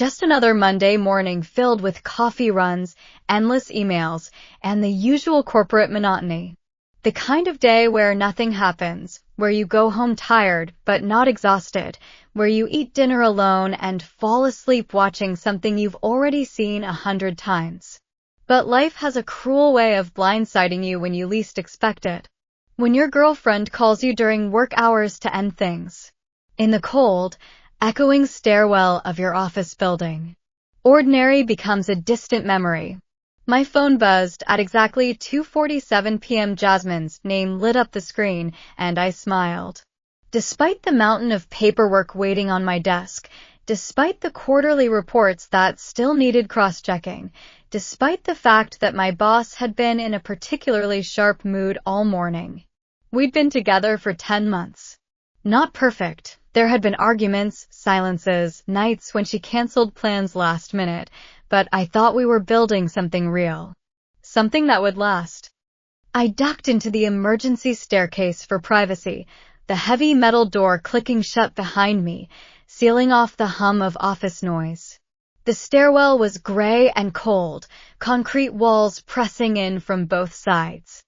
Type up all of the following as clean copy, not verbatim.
Just another Monday morning filled with coffee runs, endless emails, and the usual corporate monotony. The kind of day where nothing happens, where you go home tired but not exhausted, where you eat dinner alone and fall asleep watching something you've already seen 100 times. But life has a cruel way of blindsiding you when you least expect it. When your girlfriend calls you during work hours to end things. In the cold, echoing stairwell of your office building. Ordinary becomes a distant memory. My phone buzzed at exactly 2:47 p.m. Jasmine's name lit up the screen, and I smiled. Despite the mountain of paperwork waiting on my desk, despite the quarterly reports that still needed cross-checking, despite the fact that my boss had been in a particularly sharp mood all morning. We'd been together for 10 months. Not perfect. There had been arguments, silences, nights when she canceled plans last minute, but I thought we were building something real. Something that would last. I ducked into the emergency staircase for privacy, the heavy metal door clicking shut behind me, sealing off the hum of office noise. The stairwell was gray and cold, concrete walls pressing in from both sides.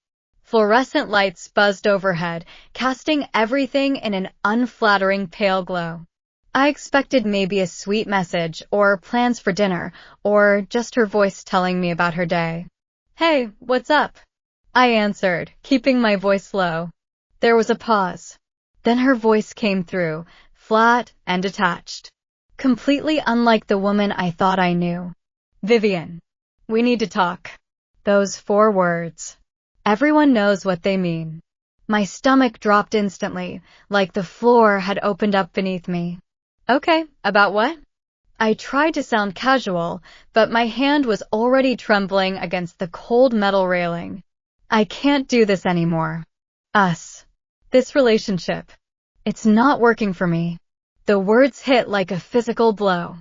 Fluorescent lights buzzed overhead, casting everything in an unflattering pale glow. I expected maybe a sweet message, or plans for dinner, or just her voice telling me about her day. "Hey, what's up?" I answered, keeping my voice low. There was a pause. Then her voice came through, flat and detached. Completely unlike the woman I thought I knew. "Vivien, we need to talk." Those 4 words. Everyone knows what they mean. My stomach dropped instantly, like the floor had opened up beneath me. "Okay, about what?" I tried to sound casual, but my hand was already trembling against the cold metal railing. "I can't do this anymore. Us. This relationship. It's not working for me." The words hit like a physical blow.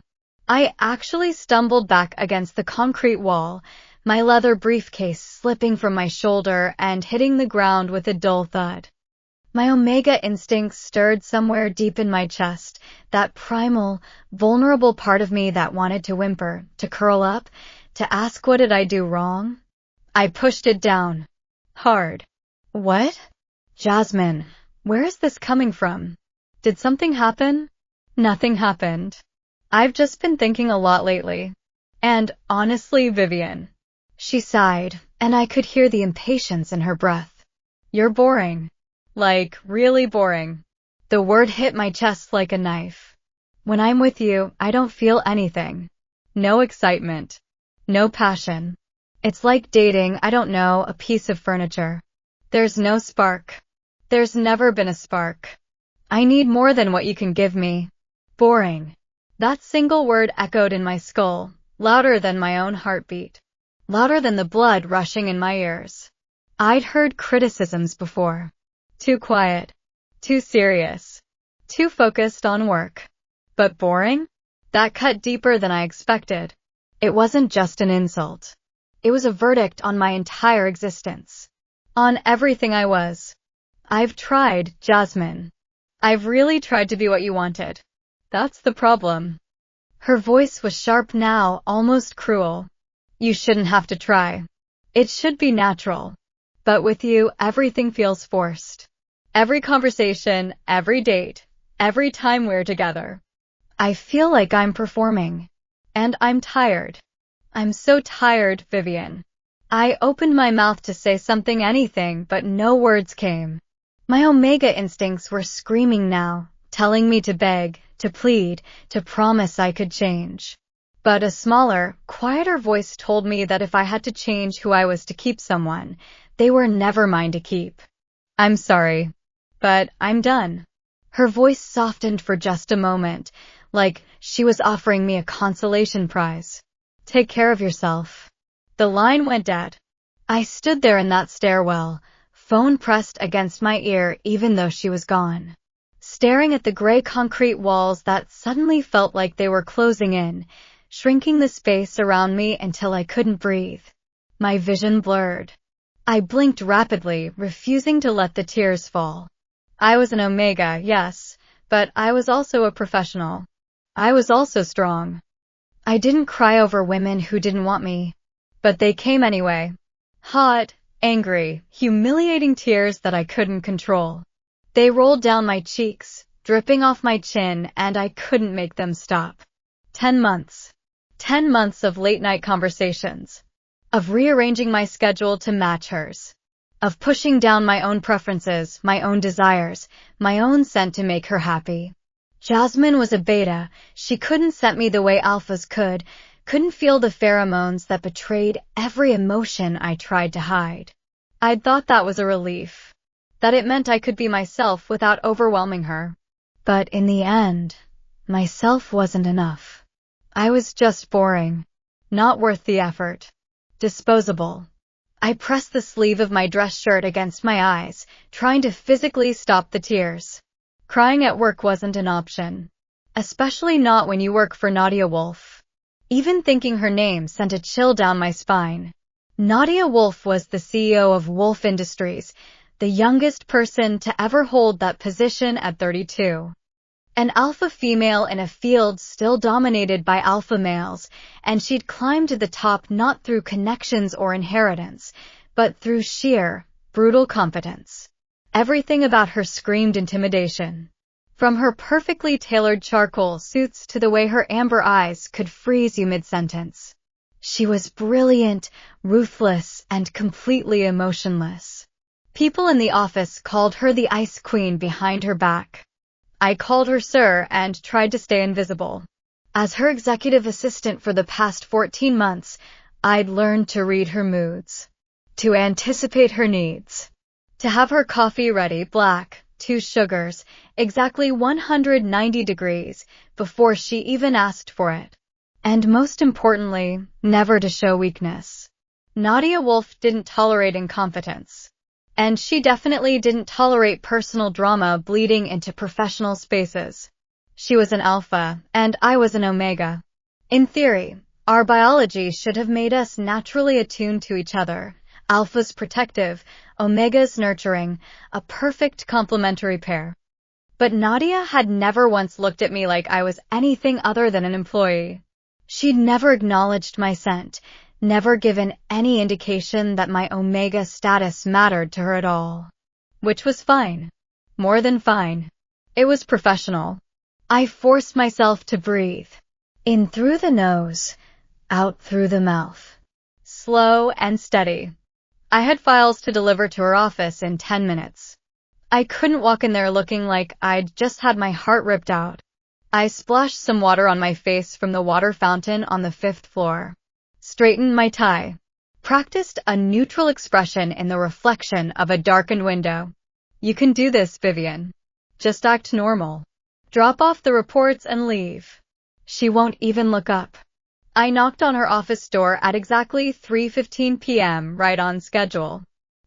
I actually stumbled back against the concrete wall, my leather briefcase slipping from my shoulder and hitting the ground with a dull thud. My omega instincts stirred somewhere deep in my chest, that primal, vulnerable part of me that wanted to whimper, to curl up, to ask what did I do wrong? I pushed it down. Hard. "What?" "Jasmine, where is this coming from? Did something happen?" "Nothing happened. I've just been thinking a lot lately. And honestly, Vivien." She sighed, and I could hear the impatience in her breath. "You're boring. Like, really boring." The word hit my chest like a knife. When I'm with you, I don't feel anything. No excitement. No passion. It's like dating, I don't know, a piece of furniture. There's no spark. There's never been a spark. I need more than what you can give me. Boring. That single word echoed in my skull, louder than my own heartbeat. Louder than the blood rushing in my ears. I'd heard criticisms before. Too quiet. Too serious. Too focused on work. But boring? That cut deeper than I expected. It wasn't just an insult. It was a verdict on my entire existence. On everything I was. "I've tried, Jasmine. I've really tried to be what you wanted. That's the problem." Her voice was sharp now, almost cruel. "You shouldn't have to try. It should be natural. But with you, everything feels forced. Every conversation, every date, every time we're together. I feel like I'm performing. And I'm tired. I'm so tired, Vivien." I opened my mouth to say something, anything, but no words came. My omega instincts were screaming now, telling me to beg, to plead, to promise I could change. But a smaller, quieter voice told me that if I had to change who I was to keep someone, they were never mine to keep. "I'm sorry, but I'm done." Her voice softened for just a moment, like she was offering me a consolation prize. "Take care of yourself." The line went dead. I stood there in that stairwell, phone pressed against my ear even though she was gone, staring at the gray concrete walls that suddenly felt like they were closing in, shrinking the space around me until I couldn't breathe. My vision blurred. I blinked rapidly, refusing to let the tears fall. I was an omega, yes, but I was also a professional. I was also strong. I didn't cry over women who didn't want me, but they came anyway. Hot, angry, humiliating tears that I couldn't control. They rolled down my cheeks, dripping off my chin, and I couldn't make them stop. 10 months. 10 months of late-night conversations. Of rearranging my schedule to match hers. Of pushing down my own preferences, my own desires, my own scent to make her happy. Jasmine was a beta. She couldn't scent me the way alphas could, couldn't feel the pheromones that betrayed every emotion I tried to hide. I'd thought that was a relief. That it meant I could be myself without overwhelming her. But in the end, myself wasn't enough. I was just boring. Not worth the effort. Disposable. I pressed the sleeve of my dress shirt against my eyes, trying to physically stop the tears. Crying at work wasn't an option. Especially not when you work for Nadia Wolf. Even thinking her name sent a chill down my spine. Nadia Wolf was the CEO of Wolf Industries, the youngest person to ever hold that position at 32. An alpha female in a field still dominated by alpha males, and she'd climbed to the top not through connections or inheritance, but through sheer, brutal competence. Everything about her screamed intimidation. From her perfectly tailored charcoal suits to the way her amber eyes could freeze you mid-sentence. She was brilliant, ruthless, and completely emotionless. People in the office called her the Ice Queen behind her back. I called her Sir and tried to stay invisible. As her executive assistant for the past 14 months, I'd learned to read her moods, to anticipate her needs, to have her coffee ready black, 2 sugars, exactly 190 degrees, before she even asked for it. And most importantly, never to show weakness. Nadia Wolf didn't tolerate incompetence. And she definitely didn't tolerate personal drama bleeding into professional spaces. She was an alpha, and I was an omega. In theory, our biology should have made us naturally attuned to each other. Alpha's protective, omega's nurturing, a perfect complementary pair. But Nadia had never once looked at me like I was anything other than an employee. She'd never acknowledged my scent, never given any indication that my omega status mattered to her at all. Which was fine. More than fine. It was professional. I forced myself to breathe. In through the nose, out through the mouth. Slow and steady. I had files to deliver to her office in 10 minutes. I couldn't walk in there looking like I'd just had my heart ripped out. I splashed some water on my face from the water fountain on the 5th floor. Straightened my tie. Practiced a neutral expression in the reflection of a darkened window. You can do this, Vivien. Just act normal. Drop off the reports and leave. She won't even look up. I knocked on her office door at exactly 3:15 p.m., right on schedule.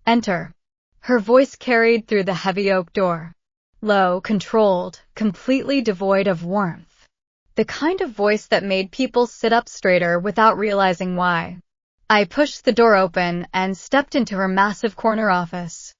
Enter. Her voice carried through the heavy oak door. Low, controlled, completely devoid of warmth. The kind of voice that made people sit up straighter without realizing why. I pushed the door open and stepped into her massive corner office.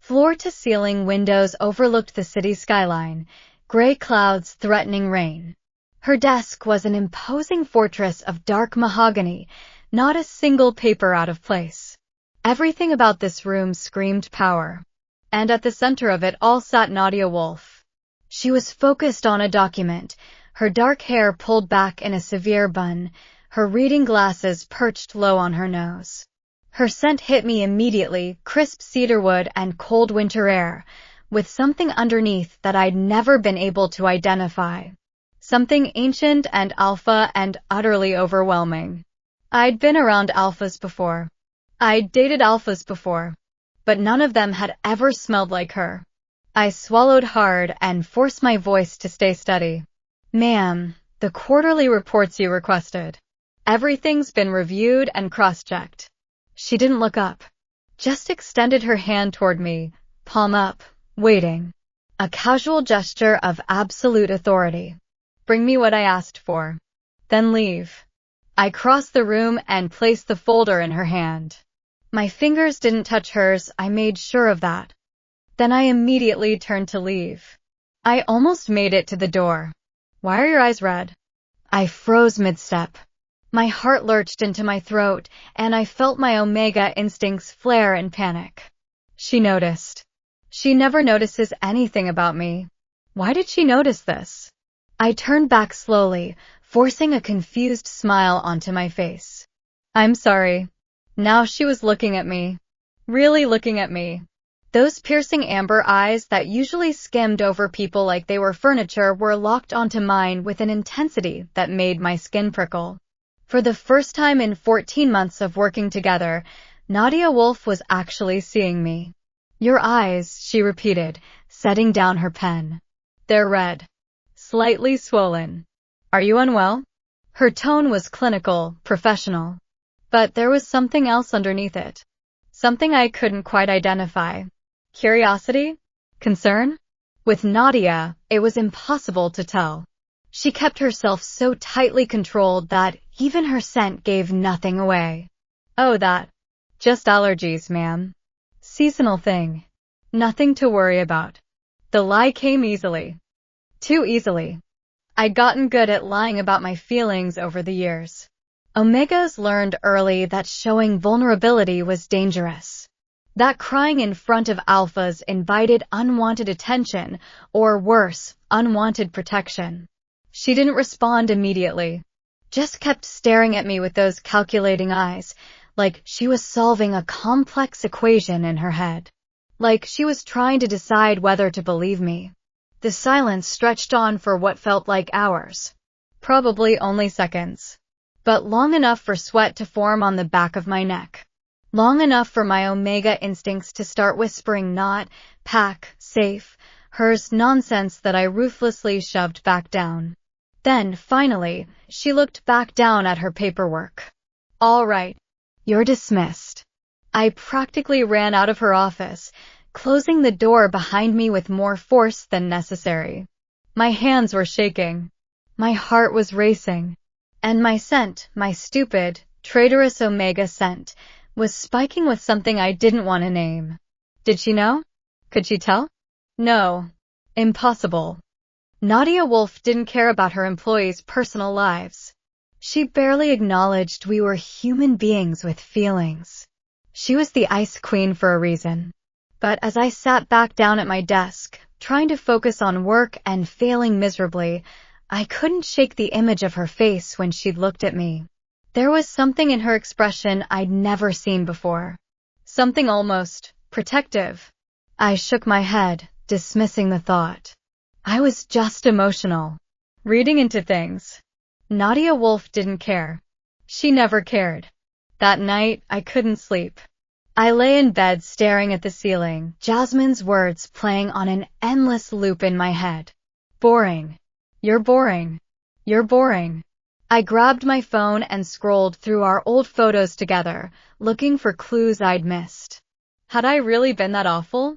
Floor-to-ceiling windows overlooked the city skyline, gray clouds threatening rain. Her desk was an imposing fortress of dark mahogany, not a single paper out of place. Everything about this room screamed power. And at the center of it all sat Nadia Wolf. She was focused on a document, her dark hair pulled back in a severe bun, her reading glasses perched low on her nose. Her scent hit me immediately, crisp cedarwood and cold winter air, with something underneath that I'd never been able to identify. Something ancient and alpha and utterly overwhelming. I'd been around alphas before. I'd dated alphas before. But none of them had ever smelled like her. I swallowed hard and forced my voice to stay steady. Ma'am, the quarterly reports you requested. Everything's been reviewed and cross-checked. She didn't look up. Just extended her hand toward me, palm up, waiting. A casual gesture of absolute authority. Bring me what I asked for. Then leave. I crossed the room and placed the folder in her hand. My fingers didn't touch hers, I made sure of that. Then I immediately turned to leave. I almost made it to the door. Why are your eyes red? I froze mid-step. My heart lurched into my throat, and I felt my omega instincts flare in panic. She noticed. She never notices anything about me. Why did she notice this? I turned back slowly, forcing a confused smile onto my face. I'm sorry. Now she was looking at me. Really looking at me. Those piercing amber eyes that usually skimmed over people like they were furniture were locked onto mine with an intensity that made my skin prickle. For the first time in 14 months of working together, Nadia Wolf was actually seeing me. Your eyes, she repeated, setting down her pen. They're red. Slightly swollen. Are you unwell? Her tone was clinical, professional. But there was something else underneath it. Something I couldn't quite identify. Curiosity? Concern? With Nadia, it was impossible to tell. She kept herself so tightly controlled that even her scent gave nothing away. Oh, that. Just allergies, ma'am. Seasonal thing. Nothing to worry about. The lie came easily. Too easily. I'd gotten good at lying about my feelings over the years. Omegas learned early that showing vulnerability was dangerous. That crying in front of alphas invited unwanted attention, or worse, unwanted protection. She didn't respond immediately. Just kept staring at me with those calculating eyes, like she was solving a complex equation in her head. Like she was trying to decide whether to believe me. The silence stretched on for what felt like hours. Probably only seconds. But long enough for sweat to form on the back of my neck. Long enough for my omega instincts to start whispering not, pack, safe, hers nonsense that I ruthlessly shoved back down. Then, finally, she looked back down at her paperwork. All right. You're dismissed. I practically ran out of her office, closing the door behind me with more force than necessary. My hands were shaking. My heart was racing. And my scent, my stupid, traitorous omega scent, was spiking with something I didn't want to name. Did she know? Could she tell? No. Impossible. Nadia Wolf didn't care about her employees' personal lives. She barely acknowledged we were human beings with feelings. She was the ice queen for a reason. But as I sat back down at my desk, trying to focus on work and failing miserably, I couldn't shake the image of her face when she'd looked at me. There was something in her expression I'd never seen before. Something almost protective. I shook my head, dismissing the thought. I was just emotional. Reading into things. Nadia Wolf didn't care. She never cared. That night, I couldn't sleep. I lay in bed staring at the ceiling, Jasmine's words playing on an endless loop in my head. Boring. You're boring. You're boring. I grabbed my phone and scrolled through our old photos together, looking for clues I'd missed. Had I really been that awful?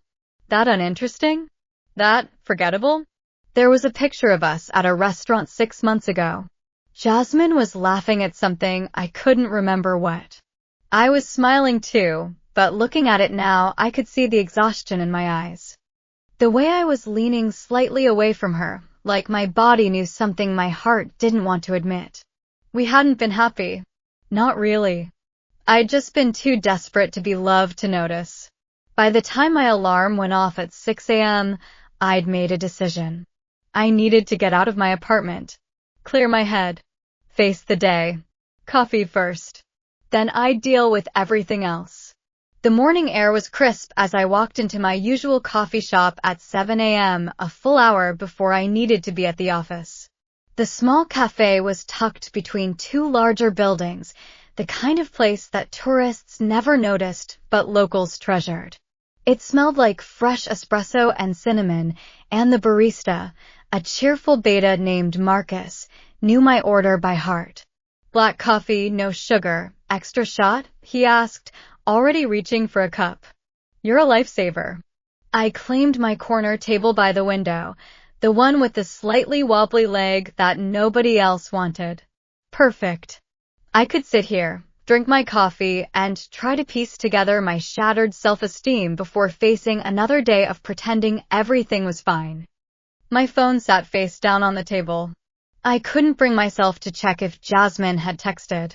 That uninteresting? That forgettable? There was a picture of us at a restaurant 6 months ago. Jasmine was laughing at something I couldn't remember what. I was smiling too, but looking at it now, I could see the exhaustion in my eyes. The way I was leaning slightly away from her, like my body knew something my heart didn't want to admit. We hadn't been happy. Not really. I'd just been too desperate to be loved to notice. By the time my alarm went off at 6 a.m., I'd made a decision. I needed to get out of my apartment. Clear my head. Face the day. Coffee first. Then I'd deal with everything else. The morning air was crisp as I walked into my usual coffee shop at 7 a.m., a full hour before I needed to be at the office. The small cafe was tucked between two larger buildings, the kind of place that tourists never noticed but locals treasured. It smelled like fresh espresso and cinnamon, and the barista, a cheerful beta named Marcus, knew my order by heart. Black coffee, no sugar, extra shot? He asked, already reaching for a cup. You're a lifesaver. I claimed my corner table by the window, the one with the slightly wobbly leg that nobody else wanted. Perfect. I could sit here, drink my coffee, and try to piece together my shattered self-esteem before facing another day of pretending everything was fine. My phone sat face down on the table. I couldn't bring myself to check if Jasmine had texted.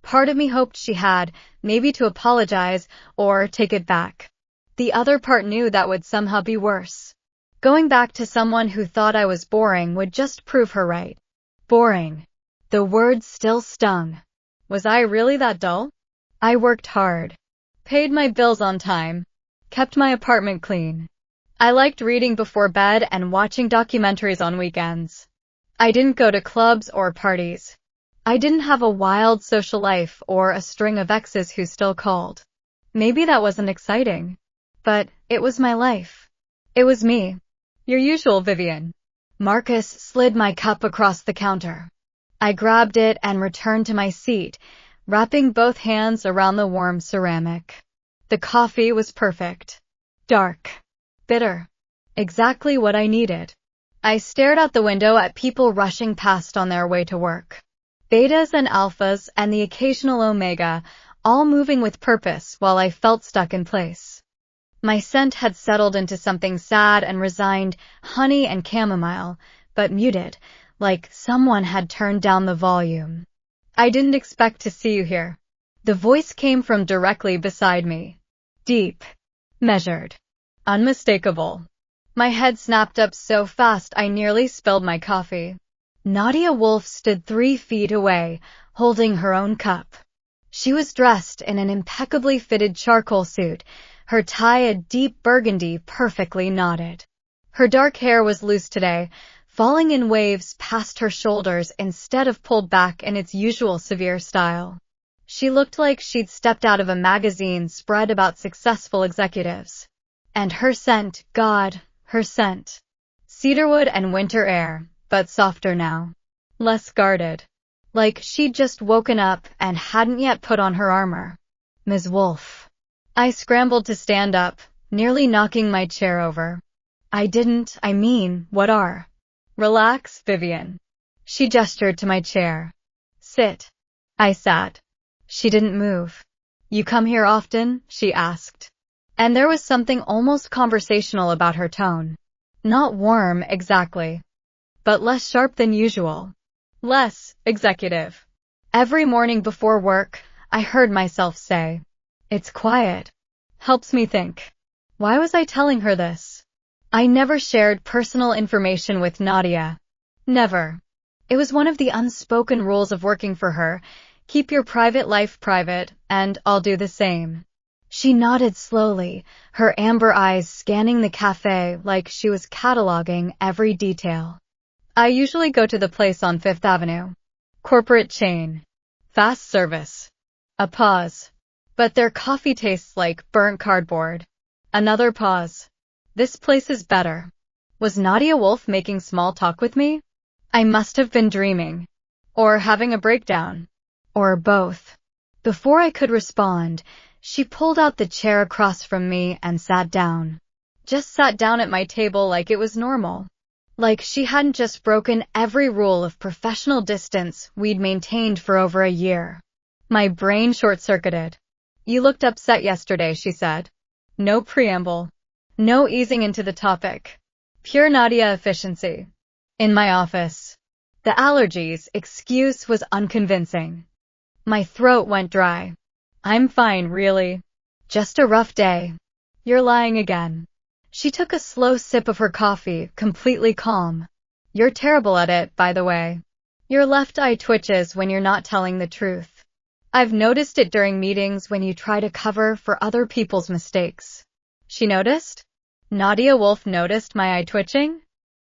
Part of me hoped she had, maybe to apologize or take it back. The other part knew that would somehow be worse. Going back to someone who thought I was boring would just prove her right. Boring. The word still stung. Was I really that dull? I worked hard. Paid my bills on time. Kept my apartment clean. I liked reading before bed and watching documentaries on weekends. I didn't go to clubs or parties. I didn't have a wild social life or a string of exes who still called. Maybe that wasn't exciting. But it was my life. It was me. Your usual Vivien. Marcus slid my cup across the counter. I grabbed it and returned to my seat, wrapping both hands around the warm ceramic. The coffee was perfect. Dark. Bitter. Exactly what I needed. I stared out the window at people rushing past on their way to work. Betas and alphas and the occasional omega, all moving with purpose while I felt stuck in place. My scent had settled into something sad and resigned, honey and chamomile, but muted, like someone had turned down the volume. I didn't expect to see you here. The voice came from directly beside me. Deep. Measured. Unmistakable. My head snapped up so fast I nearly spilled my coffee. Nadia Wolf stood 3 feet away, holding her own cup. She was dressed in an impeccably fitted charcoal suit, her tie a deep burgundy perfectly knotted. Her dark hair was loose today, falling in waves past her shoulders instead of pulled back in its usual severe style. She looked like she'd stepped out of a magazine spread about successful executives. And her scent, God, her scent. Cedarwood and winter air, but softer now. Less guarded. Like she'd just woken up and hadn't yet put on her armor. Ms. Wolf. I scrambled to stand up, nearly knocking my chair over. What are? Relax, Vivien. She gestured to my chair. Sit. I sat. She didn't move. You come here often? She asked. And there was something almost conversational about her tone. Not warm, exactly. But less sharp than usual. Less executive. Every morning before work, I heard myself say, "It's quiet. Helps me think." Why was I telling her this? I never shared personal information with Nadia. Never. It was one of the unspoken rules of working for her. Keep your private life private, and I'll do the same. She nodded slowly, her amber eyes scanning the cafe like she was cataloging every detail. I usually go to the place on 5th Avenue. Corporate chain. Fast service. A pause. But their coffee tastes like burnt cardboard. Another pause. This place is better. Was Nadia Wolf making small talk with me? I must have been dreaming. Or having a breakdown. Or both. Before I could respond, she pulled out the chair across from me and sat down. Just sat down at my table like it was normal. Like she hadn't just broken every rule of professional distance we'd maintained for over a year. My brain short-circuited. You looked upset yesterday, she said. No preamble. No easing into the topic. Pure Nadia efficiency. In my office. The allergies excuse was unconvincing. My throat went dry. I'm fine, really. Just a rough day. You're lying again. She took a slow sip of her coffee, completely calm. You're terrible at it, by the way. Your left eye twitches when you're not telling the truth. I've noticed it during meetings when you try to cover for other people's mistakes. She noticed? Nadia Wolf noticed my eye twitching?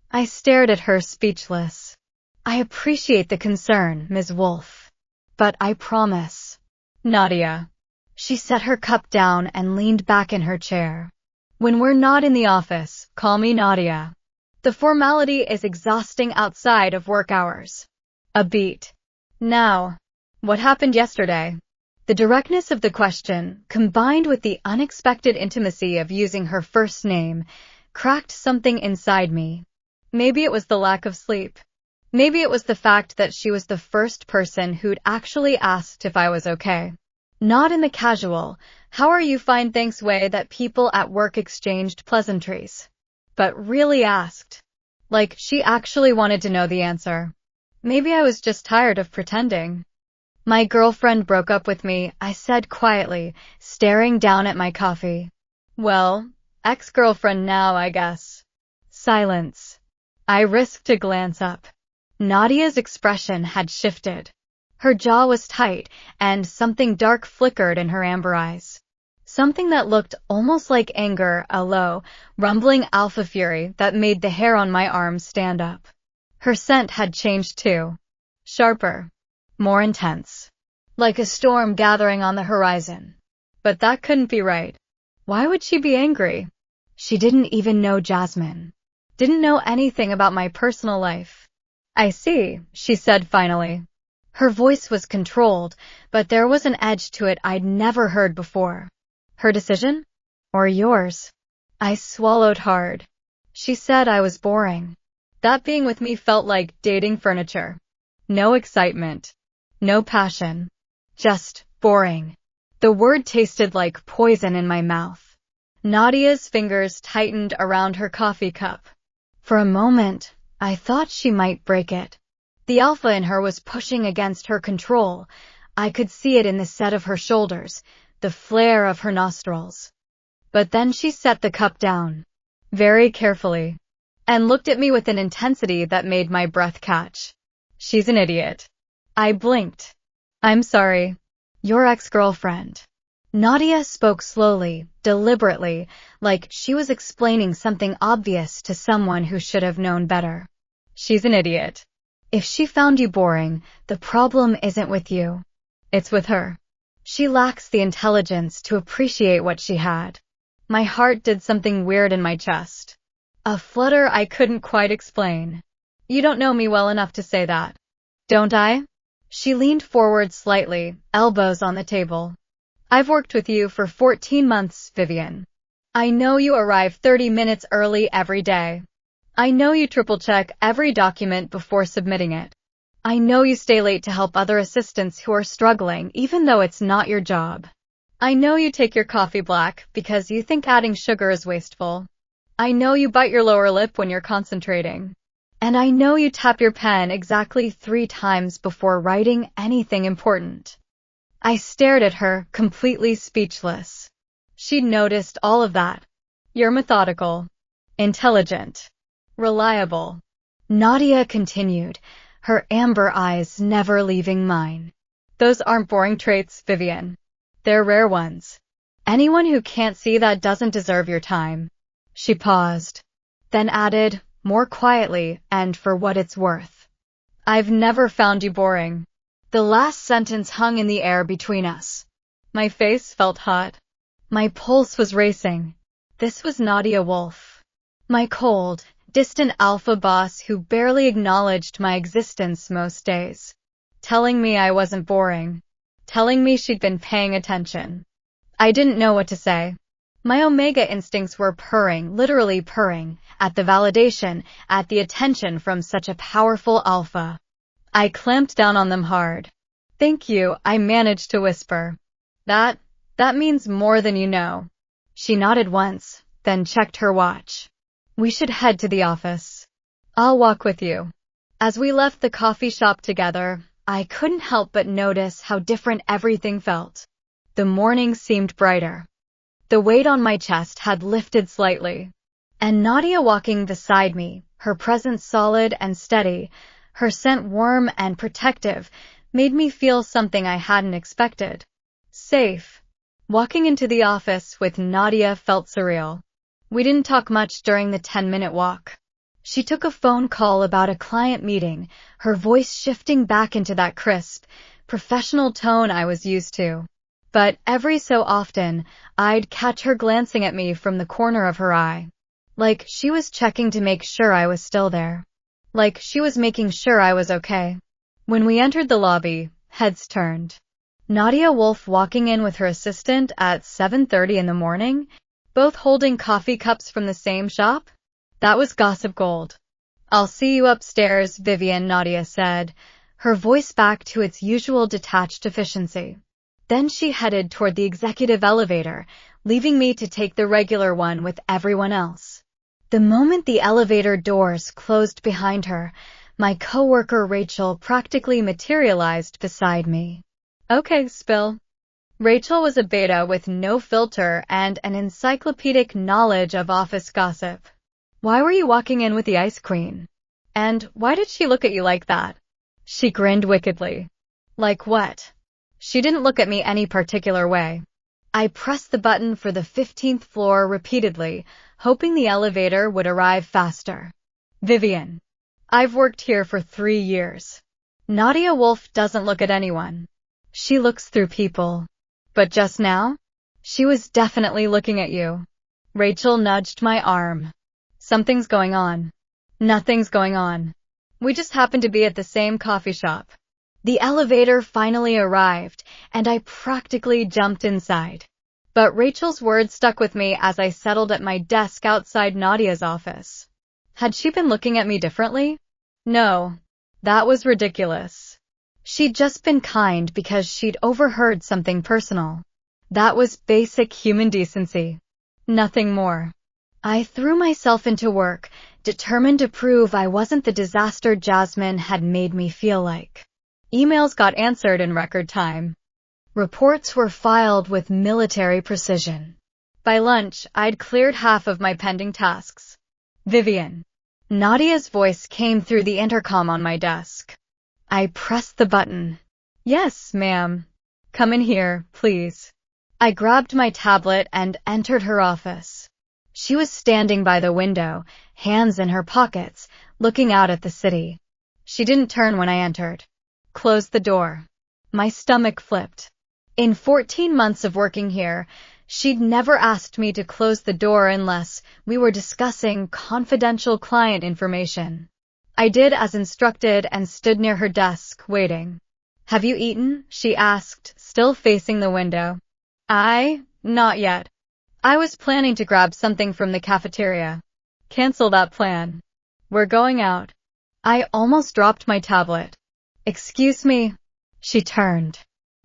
I stared at her, speechless. I appreciate the concern, Ms. Wolf. But I promise. Nadia. She set her cup down and leaned back in her chair. When we're not in the office, call me Nadia. The formality is exhausting outside of work hours. A beat. Now, what happened yesterday? The directness of the question, combined with the unexpected intimacy of using her first name, cracked something inside me. Maybe it was the lack of sleep. Maybe it was the fact that she was the first person who'd actually asked if I was okay. Not in the casual, how are you fine thanks way that people at work exchanged pleasantries. But really asked. Like she actually wanted to know the answer. Maybe I was just tired of pretending. My girlfriend broke up with me, I said quietly, staring down at my coffee. Well, ex-girlfriend now, I guess. Silence. I risked a glance up. Nadia's expression had shifted. Her jaw was tight, and something dark flickered in her amber eyes. Something that looked almost like anger, a low, rumbling alpha fury that made the hair on my arms stand up. Her scent had changed too. Sharper. More intense. Like a storm gathering on the horizon. But that couldn't be right. Why would she be angry? She didn't even know Jasmine. Didn't know anything about my personal life. I see, she said finally. Her voice was controlled, but there was an edge to it I'd never heard before. Her decision? Or yours? I swallowed hard. She said I was boring. That being with me felt like dating furniture. No excitement. No passion. Just boring. The word tasted like poison in my mouth. Nadia's fingers tightened around her coffee cup. For a moment, I thought she might break it. The alpha in her was pushing against her control. I could see it in the set of her shoulders, the flare of her nostrils. But then she set the cup down, very carefully, and looked at me with an intensity that made my breath catch. She's an idiot. I blinked. I'm sorry. Your ex-girlfriend. Nadia spoke slowly, deliberately, like she was explaining something obvious to someone who should have known better. She's an idiot. If she found you boring, the problem isn't with you. It's with her. She lacks the intelligence to appreciate what she had. My heart did something weird in my chest. A flutter I couldn't quite explain. You don't know me well enough to say that. Don't I? She leaned forward slightly, elbows on the table. I've worked with you for 14 months, Vivien. I know you arrive 30 minutes early every day. I know you triple-check every document before submitting it. I know you stay late to help other assistants who are struggling, even though it's not your job. I know you take your coffee black because you think adding sugar is wasteful. I know you bite your lower lip when you're concentrating. And I know you tap your pen exactly 3 times before writing anything important. I stared at her, completely speechless. She'd noticed all of that. You're methodical. Intelligent. Reliable. Nadia continued, her amber eyes never leaving mine. Those aren't boring traits, Vivien. They're rare ones. Anyone who can't see that doesn't deserve your time. She paused, then added, more quietly and for what it's worth. I've never found you boring. The last sentence hung in the air between us. My face felt hot. My pulse was racing. This was Nadia Wolf. My cold, distant alpha boss who barely acknowledged my existence most days. Telling me I wasn't boring. Telling me she'd been paying attention. I didn't know what to say. My omega instincts were purring, literally purring, at the validation, at the attention from such a powerful alpha. I clamped down on them hard. Thank you, I managed to whisper. That means more than you know. She nodded once, then checked her watch. We should head to the office. I'll walk with you. As we left the coffee shop together, I couldn't help but notice how different everything felt. The morning seemed brighter. The weight on my chest had lifted slightly. And Nadia walking beside me, her presence solid and steady, her scent warm and protective, made me feel something I hadn't expected. Safe. Walking into the office with Nadia felt surreal. We didn't talk much during the 10-minute walk. She took a phone call about a client meeting, her voice shifting back into that crisp, professional tone I was used to. But every so often, I'd catch her glancing at me from the corner of her eye. Like she was checking to make sure I was still there. Like she was making sure I was okay. When we entered the lobby, heads turned. Nadia Wolf walking in with her assistant at 7:30 in the morning, both holding coffee cups from the same shop? That was gossip gold. I'll see you upstairs, Vivien, Nadia said, her voice back to its usual detached efficiency. Then she headed toward the executive elevator, leaving me to take the regular one with everyone else. The moment the elevator doors closed behind her, my coworker Rachel practically materialized beside me. Okay, spill. Rachel was a beta with no filter and an encyclopedic knowledge of office gossip. Why were you walking in with the ice queen? And why did she look at you like that? She grinned wickedly. Like what? She didn't look at me any particular way. I pressed the button for the 15th floor repeatedly, hoping the elevator would arrive faster. Vivien. I've worked here for 3 years. Nadia Wolf doesn't look at anyone. She looks through people. But just now, she was definitely looking at you. Rachel nudged my arm. Something's going on. Nothing's going on. We just happened to be at the same coffee shop. The elevator finally arrived, and I practically jumped inside. But Rachel's words stuck with me as I settled at my desk outside Nadia's office. Had she been looking at me differently? No, that was ridiculous. She'd just been kind because she'd overheard something personal. That was basic human decency. Nothing more. I threw myself into work, determined to prove I wasn't the disaster Jasmine had made me feel like. Emails got answered in record time. Reports were filed with military precision. By lunch, I'd cleared half of my pending tasks. Vivien. Nadia's voice came through the intercom on my desk. I pressed the button. Yes, ma'am. Come in here, please. I grabbed my tablet and entered her office. She was standing by the window, hands in her pockets, looking out at the city. She didn't turn when I entered. Closed the door. My stomach flipped. In 14 months of working here, she'd never asked me to close the door unless we were discussing confidential client information. I did as instructed and stood near her desk, waiting. Have you eaten? She asked, still facing the window. Not yet. I was planning to grab something from the cafeteria. Cancel that plan. We're going out. I almost dropped my tablet. Excuse me. She turned.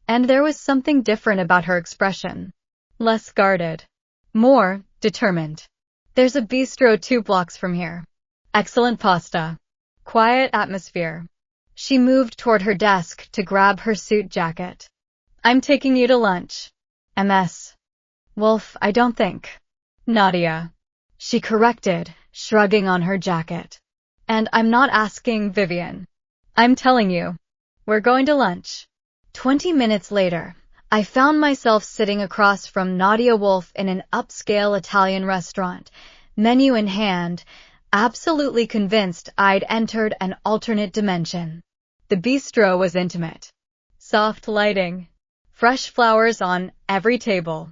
And there was something different about her expression. Less guarded. More determined. There's a bistro 2 blocks from here. Excellent pasta. Quiet atmosphere. She moved toward her desk to grab her suit jacket. I'm taking you to lunch. MS. Wolf, I don't think. Nadia. She corrected, shrugging on her jacket. And I'm not asking Vivien. I'm telling you. We're going to lunch. 20 minutes later, I found myself sitting across from Nadia Wolf in an upscale Italian restaurant, menu in hand, absolutely convinced I'd entered an alternate dimension. The bistro was intimate. Soft lighting. Fresh flowers on every table.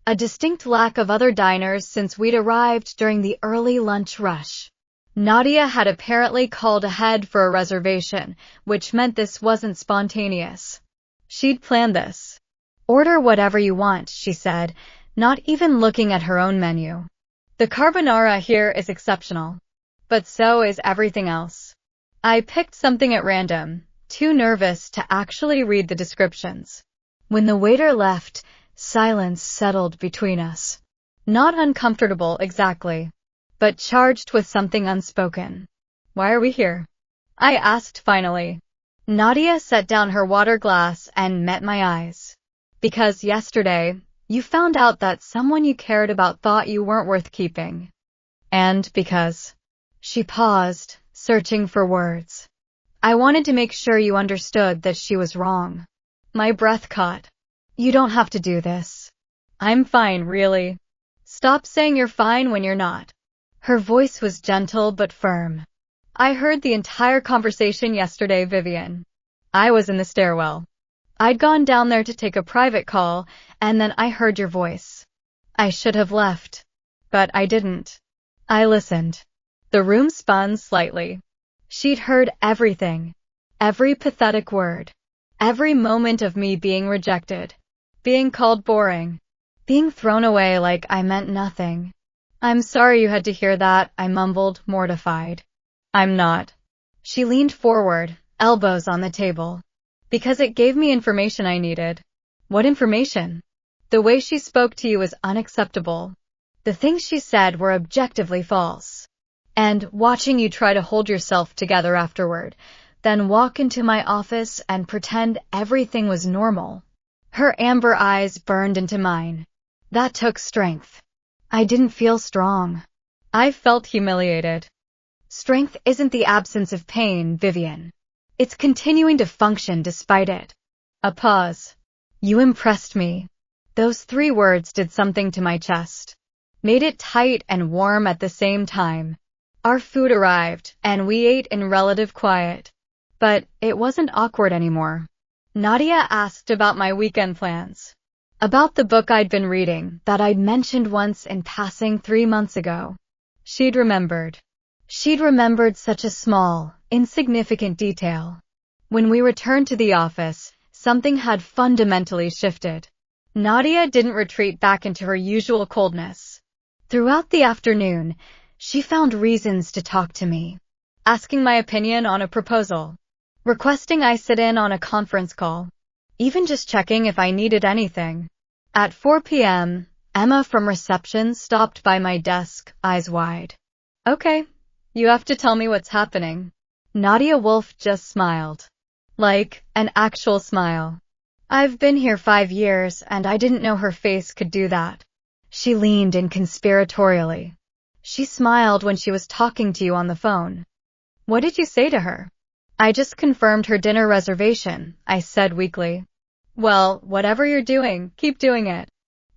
A distinct lack of other diners since we'd arrived during the early lunch rush. Nadia had apparently called ahead for a reservation, which meant this wasn't spontaneous. She'd planned this. Order whatever you want, she said, not even looking at her own menu. The carbonara here is exceptional. But so is everything else. I picked something at random, too nervous to actually read the descriptions. When the waiter left, silence settled between us. Not uncomfortable exactly, but charged with something unspoken. Why are we here? I asked finally. Nadia set down her water glass and met my eyes. Because yesterday, you found out that someone you cared about thought you weren't worth keeping. And because... She paused, searching for words. I wanted to make sure you understood that she was wrong. My breath caught. You don't have to do this. I'm fine, really. Stop saying you're fine when you're not. Her voice was gentle but firm. I heard the entire conversation yesterday, Vivien. I was in the stairwell. I'd gone down there to take a private call, and then I heard your voice. I should have left. But I didn't. I listened. The room spun slightly. She'd heard everything. Every pathetic word. Every moment of me being rejected. Being called boring. Being thrown away like I meant nothing. I'm sorry you had to hear that, I mumbled, mortified. I'm not. She leaned forward, elbows on the table. Because it gave me information I needed. What information? The way she spoke to you was unacceptable. The things she said were objectively false. and watching you try to hold yourself together afterward, then walk into my office and pretend everything was normal. Her amber eyes burned into mine. That took strength. I didn't feel strong. I felt humiliated. Strength isn't the absence of pain, Vivien. It's continuing to function despite it. A pause. You impressed me. Those 3 words did something to my chest. Made it tight and warm at the same time. Our food arrived, and we ate in relative quiet. But it wasn't awkward anymore. Nadia asked about my weekend plans. About the book I'd been reading that I'd mentioned once in passing 3 months ago. She'd remembered. She'd remembered such a small, insignificant detail. When we returned to the office, something had fundamentally shifted. Nadia didn't retreat back into her usual coldness. Throughout the afternoon, she found reasons to talk to me. Asking my opinion on a proposal. Requesting I sit in on a conference call. Even just checking if I needed anything. At 4 p.m., Emma from reception stopped by my desk, eyes wide. Okay, you have to tell me what's happening. Nadia Wolf just smiled. Like, an actual smile. I've been here 5 years, and I didn't know her face could do that. She leaned in conspiratorially. She smiled when she was talking to you on the phone. What did you say to her? I just confirmed her dinner reservation, I said weakly. Well, whatever you're doing, keep doing it.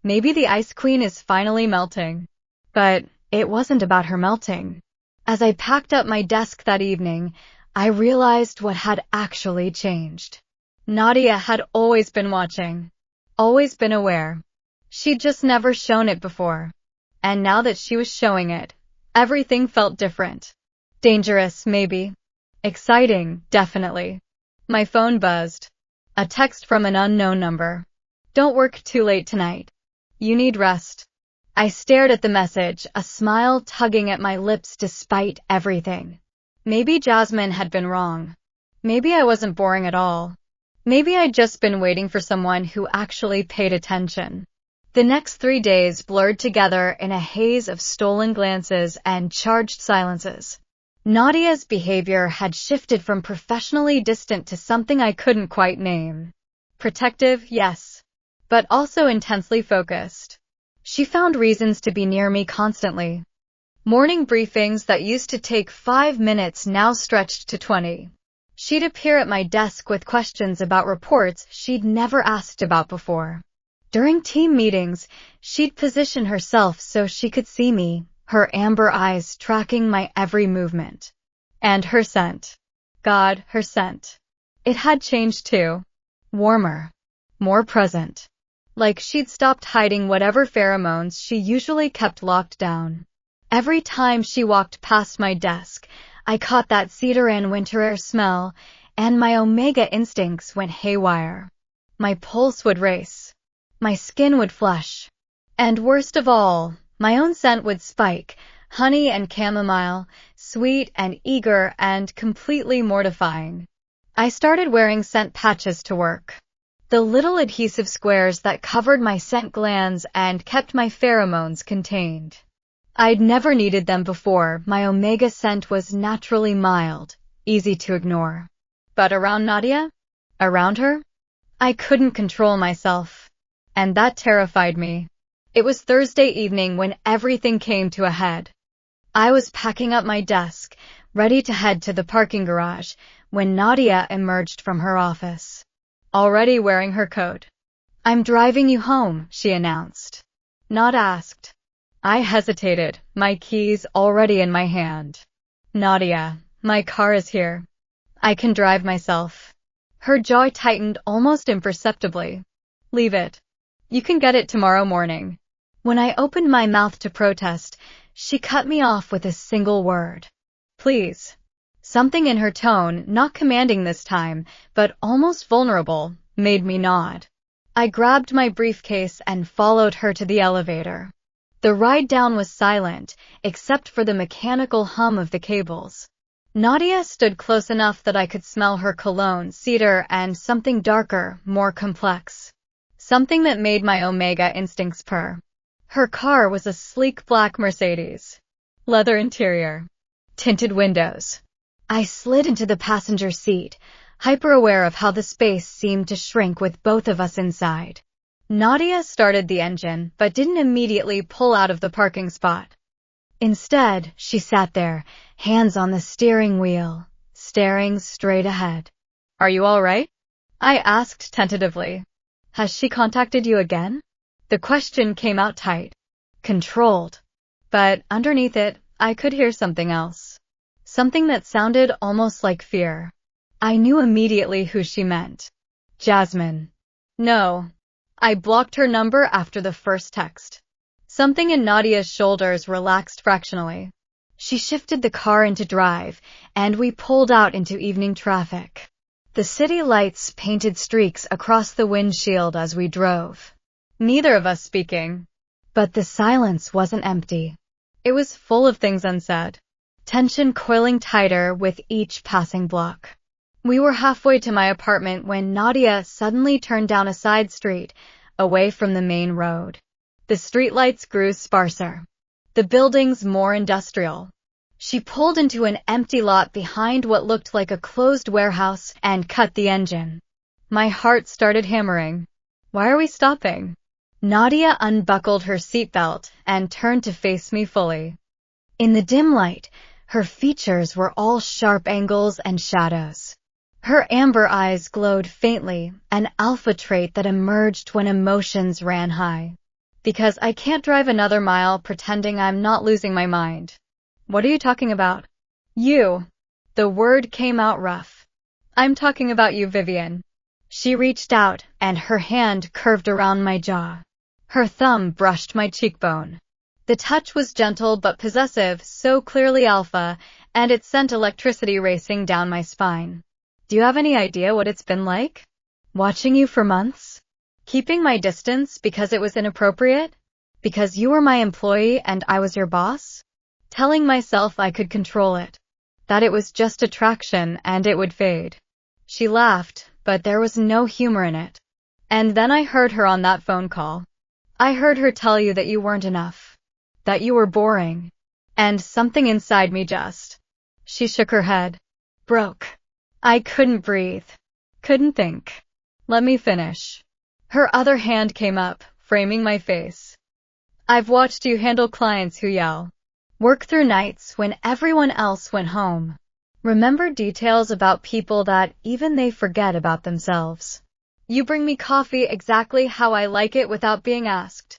Maybe the ice queen is finally melting. But it wasn't about her melting. As I packed up my desk that evening, I realized what had actually changed. Nadia had always been watching. Always been aware. She'd just never shown it before. And now that she was showing it, everything felt different. Dangerous, maybe. Exciting, definitely. My phone buzzed. A text from an unknown number. Don't work too late tonight. You need rest. I stared at the message, a smile tugging at my lips despite everything. Maybe Jasmine had been wrong. Maybe I wasn't boring at all. Maybe I'd just been waiting for someone who actually paid attention. The next 3 days blurred together in a haze of stolen glances and charged silences. Nadia's behavior had shifted from professionally distant to something I couldn't quite name. Protective, yes, but also intensely focused. She found reasons to be near me constantly. Morning briefings that used to take 5 minutes now stretched to 20. She'd appear at my desk with questions about reports she'd never asked about before. During team meetings, she'd position herself so she could see me, her amber eyes tracking my every movement. And her scent. God, her scent. It had changed too. Warmer. More present. Like she'd stopped hiding whatever pheromones she usually kept locked down. Every time she walked past my desk, I caught that cedar and winter air smell, and my omega instincts went haywire. My pulse would race. My skin would flush. And worst of all, my own scent would spike, honey and chamomile, sweet and eager and completely mortifying. I started wearing scent patches to work. The little adhesive squares that covered my scent glands and kept my pheromones contained. I'd never needed them before. My omega scent was naturally mild, easy to ignore. But around Nadia? Around her? I couldn't control myself. And that terrified me. It was Thursday evening when everything came to a head. I was packing up my desk, ready to head to the parking garage, when Nadia emerged from her office. Already wearing her coat. I'm driving you home, she announced. Not asked. I hesitated, my keys already in my hand. Nadia, my car is here. I can drive myself. Her jaw tightened almost imperceptibly. Leave it. You can get it tomorrow morning. When I opened my mouth to protest, she cut me off with a single word. Please. Something in her tone, not commanding this time, but almost vulnerable, made me nod. I grabbed my briefcase and followed her to the elevator. The ride down was silent, except for the mechanical hum of the cables. Nadia stood close enough that I could smell her cologne, cedar, and something darker, more complex. Something that made my omega instincts purr. Her car was a sleek black Mercedes. Leather interior. tinted windows. I slid into the passenger seat, hyper-aware of how the space seemed to shrink with both of us inside. Nadia started the engine, but didn't immediately pull out of the parking spot. Instead, she sat there, hands on the steering wheel, staring straight ahead. "Are you all right?" I asked tentatively. "Has she contacted you again?" The question came out tight, controlled. But underneath it, I could hear something else. Something that sounded almost like fear. I knew immediately who she meant. Jasmine. No. I blocked her number after the first text. Something in Nadia's shoulders relaxed fractionally. She shifted the car into drive, and we pulled out into evening traffic. The city lights painted streaks across the windshield as we drove. Neither of us speaking. But the silence wasn't empty. It was full of things unsaid. Tension coiling tighter with each passing block. We were halfway to my apartment when Nadia suddenly turned down a side street, away from the main road. The streetlights grew sparser. The buildings more industrial. She pulled into an empty lot behind what looked like a closed warehouse and cut the engine. My heart started hammering. Why are we stopping? Nadia unbuckled her seatbelt and turned to face me fully. In the dim light, her features were all sharp angles and shadows. Her amber eyes glowed faintly, an alpha trait that emerged when emotions ran high. Because I can't drive another mile pretending I'm not losing my mind. What are you talking about? You. The word came out rough. I'm talking about you, Vivien. She reached out, and her hand curved around my jaw. Her thumb brushed my cheekbone. The touch was gentle but possessive, so clearly alpha, and it sent electricity racing down my spine. Do you have any idea what it's been like? Watching you for months? Keeping my distance because it was inappropriate? Because you were my employee and I was your boss? Telling myself I could control it. That it was just attraction and it would fade. She laughed, but there was no humor in it. And then I heard her on that phone call. I heard her tell you that you weren't enough. That you were boring. And something inside me just. She shook her head. Broke. I couldn't breathe. Couldn't think. Let me finish. Her other hand came up, framing my face. I've watched you handle clients who yell. Work through nights when everyone else went home. Remember details about people that even they forget about themselves. You bring me coffee exactly how I like it without being asked.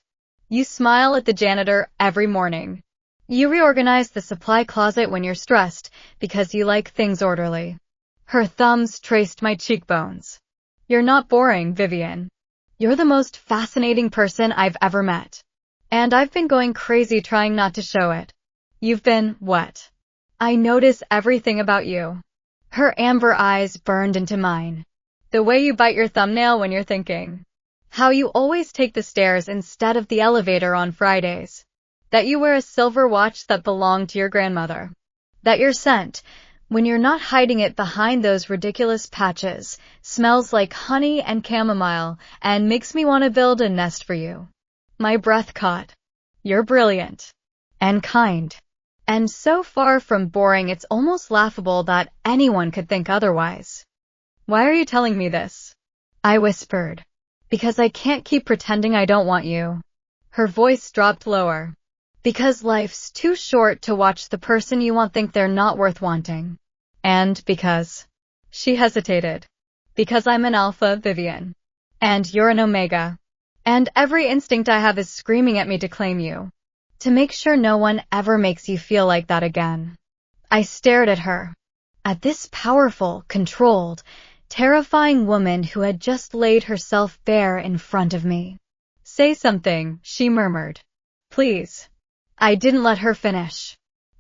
You smile at the janitor every morning. You reorganize the supply closet when you're stressed because you like things orderly. Her thumbs traced my cheekbones. You're not boring, Vivien. You're the most fascinating person I've ever met. And I've been going crazy trying not to show it. You've been what? I notice everything about you. Her amber eyes burned into mine. The way you bite your thumbnail when you're thinking. How you always take the stairs instead of the elevator on Fridays. That you wear a silver watch that belonged to your grandmother. That your scent, when you're not hiding it behind those ridiculous patches, smells like honey and chamomile and makes me want to build a nest for you. My breath caught. You're brilliant. And kind. And so far from boring it's almost laughable that anyone could think otherwise. Why are you telling me this? I whispered. Because I can't keep pretending I don't want you. Her voice dropped lower. Because life's too short to watch the person you want think they're not worth wanting. And because. She hesitated. Because I'm an alpha, Vivien. And you're an omega. And every instinct I have is screaming at me to claim you. To make sure no one ever makes you feel like that again. I stared at her. At this powerful, controlled, terrifying woman who had just laid herself bare in front of me. Say something, she murmured. Please. I didn't let her finish.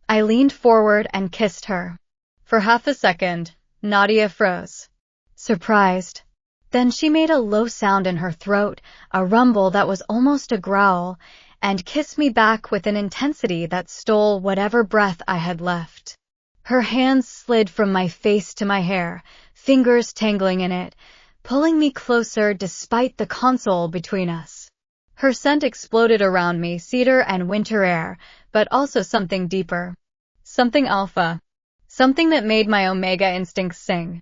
I leaned forward and kissed her. For half a second, Nadia froze. Surprised. Then she made a low sound in her throat, a rumble that was almost a growl, and kissed me back with an intensity that stole whatever breath I had left. Her hands slid from my face to my hair, fingers tangling in it, pulling me closer despite the console between us. Her scent exploded around me, cedar and winter air, but also something deeper. Something alpha. Something that made my omega instincts sing.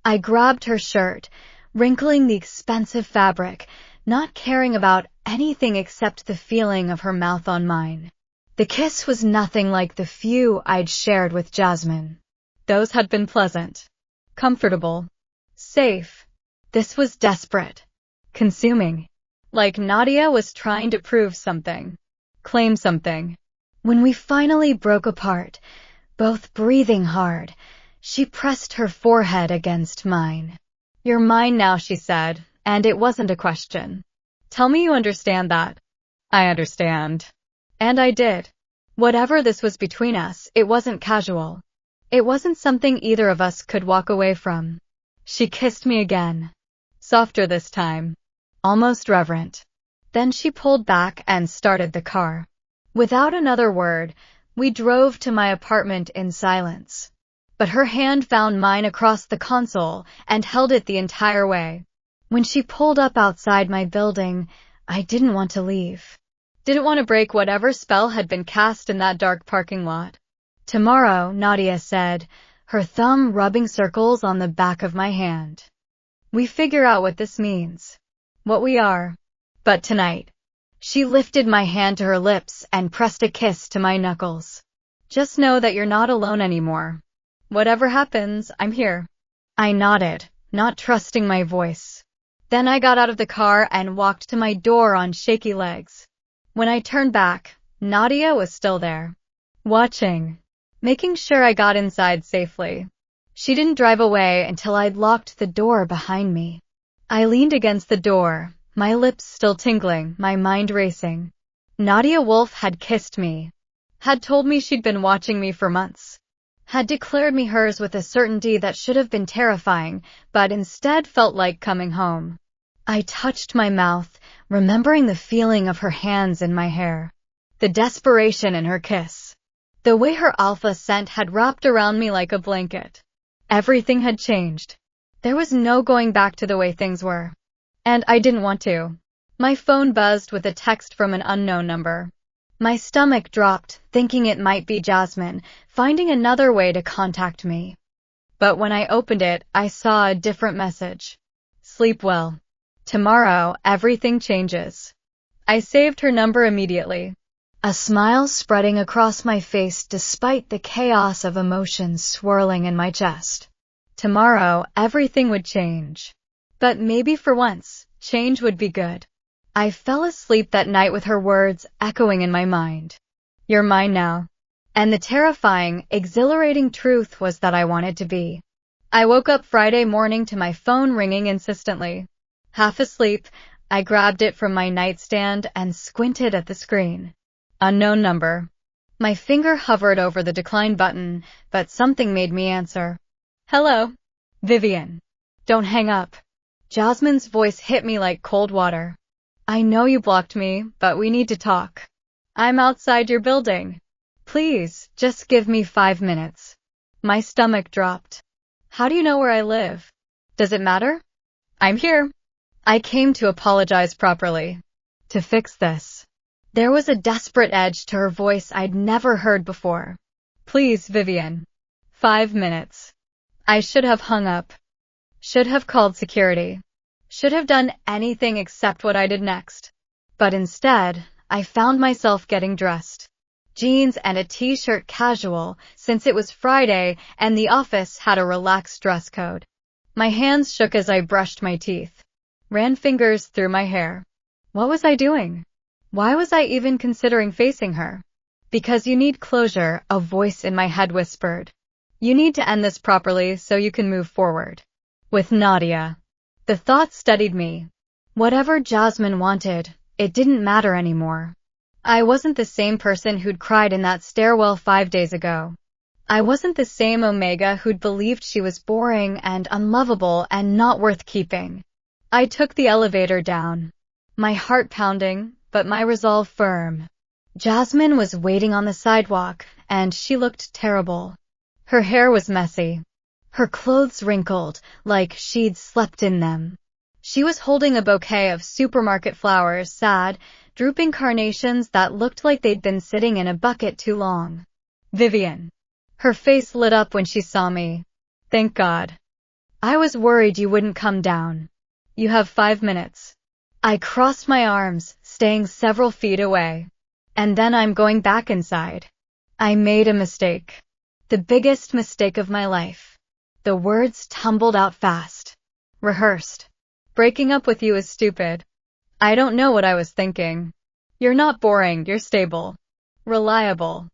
I grabbed her shirt, wrinkling the expensive fabric, not caring about anything except the feeling of her mouth on mine. The kiss was nothing like the few I'd shared with Jasmine. Those had been pleasant, comfortable, safe. This was desperate, consuming. Like Nadia was trying to prove something, claim something. When we finally broke apart, both breathing hard, she pressed her forehead against mine. "You're mine now," she said, and it wasn't a question. "Tell me you understand that." I understand. And I did. Whatever this was between us, it wasn't casual. It wasn't something either of us could walk away from. She kissed me again. Softer this time. Almost reverent. Then she pulled back and started the car. Without another word, we drove to my apartment in silence. But her hand found mine across the console and held it the entire way. When she pulled up outside my building, I didn't want to leave. Didn't want to break whatever spell had been cast in that dark parking lot. "Tomorrow," Nadia said, her thumb rubbing circles on the back of my hand. "We figure out what this means. What we are. But tonight." She lifted my hand to her lips and pressed a kiss to my knuckles. "Just know that you're not alone anymore. Whatever happens, I'm here." I nodded, not trusting my voice. Then I got out of the car and walked to my door on shaky legs. When I turned back, Nadia was still there, watching, making sure I got inside safely. She didn't drive away until I'd locked the door behind me. I leaned against the door, my lips still tingling, my mind racing. Nadia Wolf had kissed me, had told me she'd been watching me for months, had declared me hers with a certainty that should have been terrifying, but instead felt like coming home. I touched my mouth, remembering the feeling of her hands in my hair, the desperation in her kiss, the way her alpha scent had wrapped around me like a blanket. Everything had changed. There was no going back to the way things were. And I didn't want to. My phone buzzed with a text from an unknown number. My stomach dropped, thinking it might be Jasmine, finding another way to contact me. But when I opened it, I saw a different message. "Sleep well. Tomorrow, everything changes." I saved her number immediately, a smile spreading across my face despite the chaos of emotions swirling in my chest. Tomorrow, everything would change. But maybe for once, change would be good. I fell asleep that night with her words echoing in my mind. "You're mine now." And the terrifying, exhilarating truth was that I wanted to be. I woke up Friday morning to my phone ringing insistently. Half asleep, I grabbed it from my nightstand and squinted at the screen. Unknown number. My finger hovered over the decline button, but something made me answer. "Hello. Vivien. Don't hang up." Jasmine's voice hit me like cold water. "I know you blocked me, but we need to talk. I'm outside your building. Please, just give me 5 minutes." My stomach dropped. "How do you know where I live? Does it matter?" "I'm here." I came to apologize properly. To fix this. There was a desperate edge to her voice I'd never heard before. "Please, Vivien. 5 minutes." I should have hung up. Should have called security. Should have done anything except what I did next. But instead, I found myself getting dressed. Jeans and a t-shirt casual, since it was Friday and the office had a relaxed dress code. My hands shook as I brushed my teeth. Ran fingers through my hair. What was I doing? Why was I even considering facing her? "Because you need closure," a voice in my head whispered. "You need to end this properly so you can move forward." With Nadia. The thought steadied me. Whatever Jasmine wanted, it didn't matter anymore. I wasn't the same person who'd cried in that stairwell 5 days ago. I wasn't the same Omega who'd believed she was boring and unlovable and not worth keeping. I took the elevator down, my heart pounding, but my resolve firm. Jasmine was waiting on the sidewalk, and she looked terrible. Her hair was messy. Her clothes wrinkled, like she'd slept in them. She was holding a bouquet of supermarket flowers, sad, drooping carnations that looked like they'd been sitting in a bucket too long. "Vivien." Her face lit up when she saw me. Thank God. I was worried you wouldn't come down. You have 5 minutes. I crossed my arms, staying several feet away. And then I'm going back inside. I made a mistake. The biggest mistake of my life. The words tumbled out fast. Rehearsed. Breaking up with you is stupid. I don't know what I was thinking. You're not boring, you're stable. Reliable.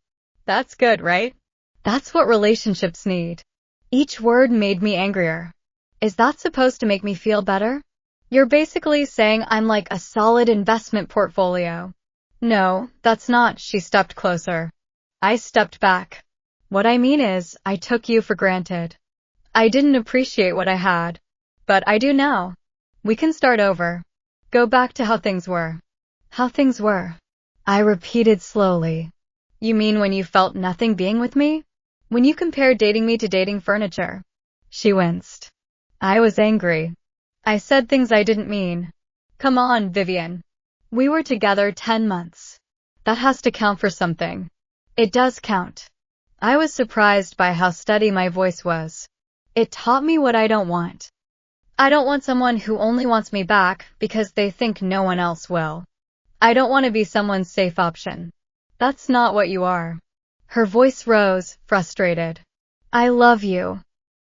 That's good, right? That's what relationships need. Each word made me angrier. Is that supposed to make me feel better? You're basically saying I'm like a solid investment portfolio. No, that's not. She stepped closer. I stepped back. What I mean is, I took you for granted. I didn't appreciate what I had. But I do now. We can start over. Go back to how things were. How things were. I repeated slowly. You mean when you felt nothing being with me? When you compared dating me to dating furniture? She winced. I was angry. I said things I didn't mean. Come on, Vivien. We were together 10 months. That has to count for something. It does count. I was surprised by how steady my voice was. It taught me what I don't want. I don't want someone who only wants me back because they think no one else will. I don't want to be someone's safe option. That's not what you are. Her voice rose, frustrated. I love you.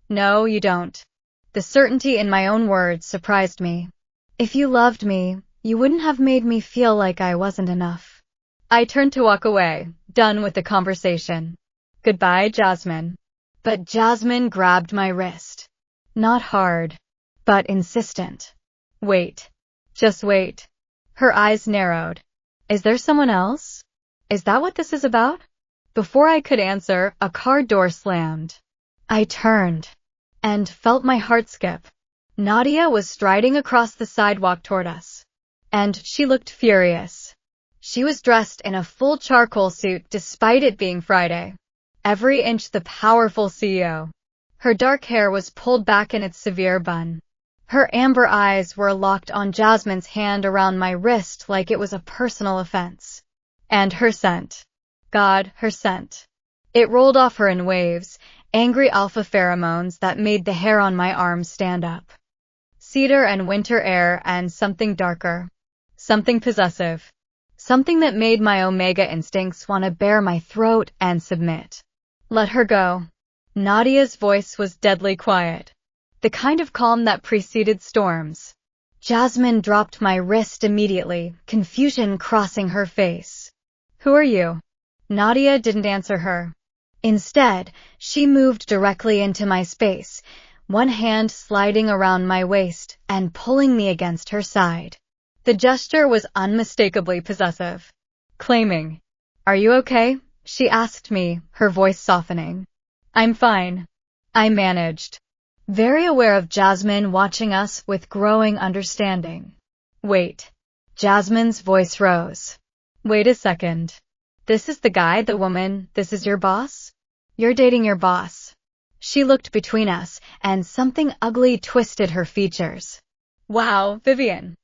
No, you don't. The certainty in my own words surprised me. If you loved me, you wouldn't have made me feel like I wasn't enough. I turned to walk away, done with the conversation. Goodbye, Jasmine. But Jasmine grabbed my wrist. Not hard, but insistent. Wait. Just wait. Her eyes narrowed. Is there someone else? Is that what this is about? Before I could answer, a car door slammed. I turned and felt my heart skip. Nadia was striding across the sidewalk toward us. And she looked furious. She was dressed in a full charcoal suit despite it being Friday. Every inch the powerful CEO. Her dark hair was pulled back in its severe bun. Her amber eyes were locked on Jasmine's hand around my wrist like it was a personal offense. And her scent. God, her scent. It rolled off her in waves, angry alpha pheromones that made the hair on my arms stand up. Cedar and winter air and something darker. Something possessive. Something that made my omega instincts want to bare my throat and submit. Let her go. Nadia's voice was deadly quiet. The kind of calm that preceded storms. Jasmine dropped my wrist immediately, confusion crossing her face. Who are you? Nadia didn't answer her. Instead, she moved directly into my space, one hand sliding around my waist and pulling me against her side. The gesture was unmistakably possessive. Claiming. Are you okay? She asked me, her voice softening. I'm fine. I managed. Very aware of Jasmine watching us with growing understanding. Wait. Jasmine's voice rose. Wait a second. This is the guy, the woman, this is your boss? You're dating your boss. She looked between us, and something ugly twisted her features. Wow, Vivien.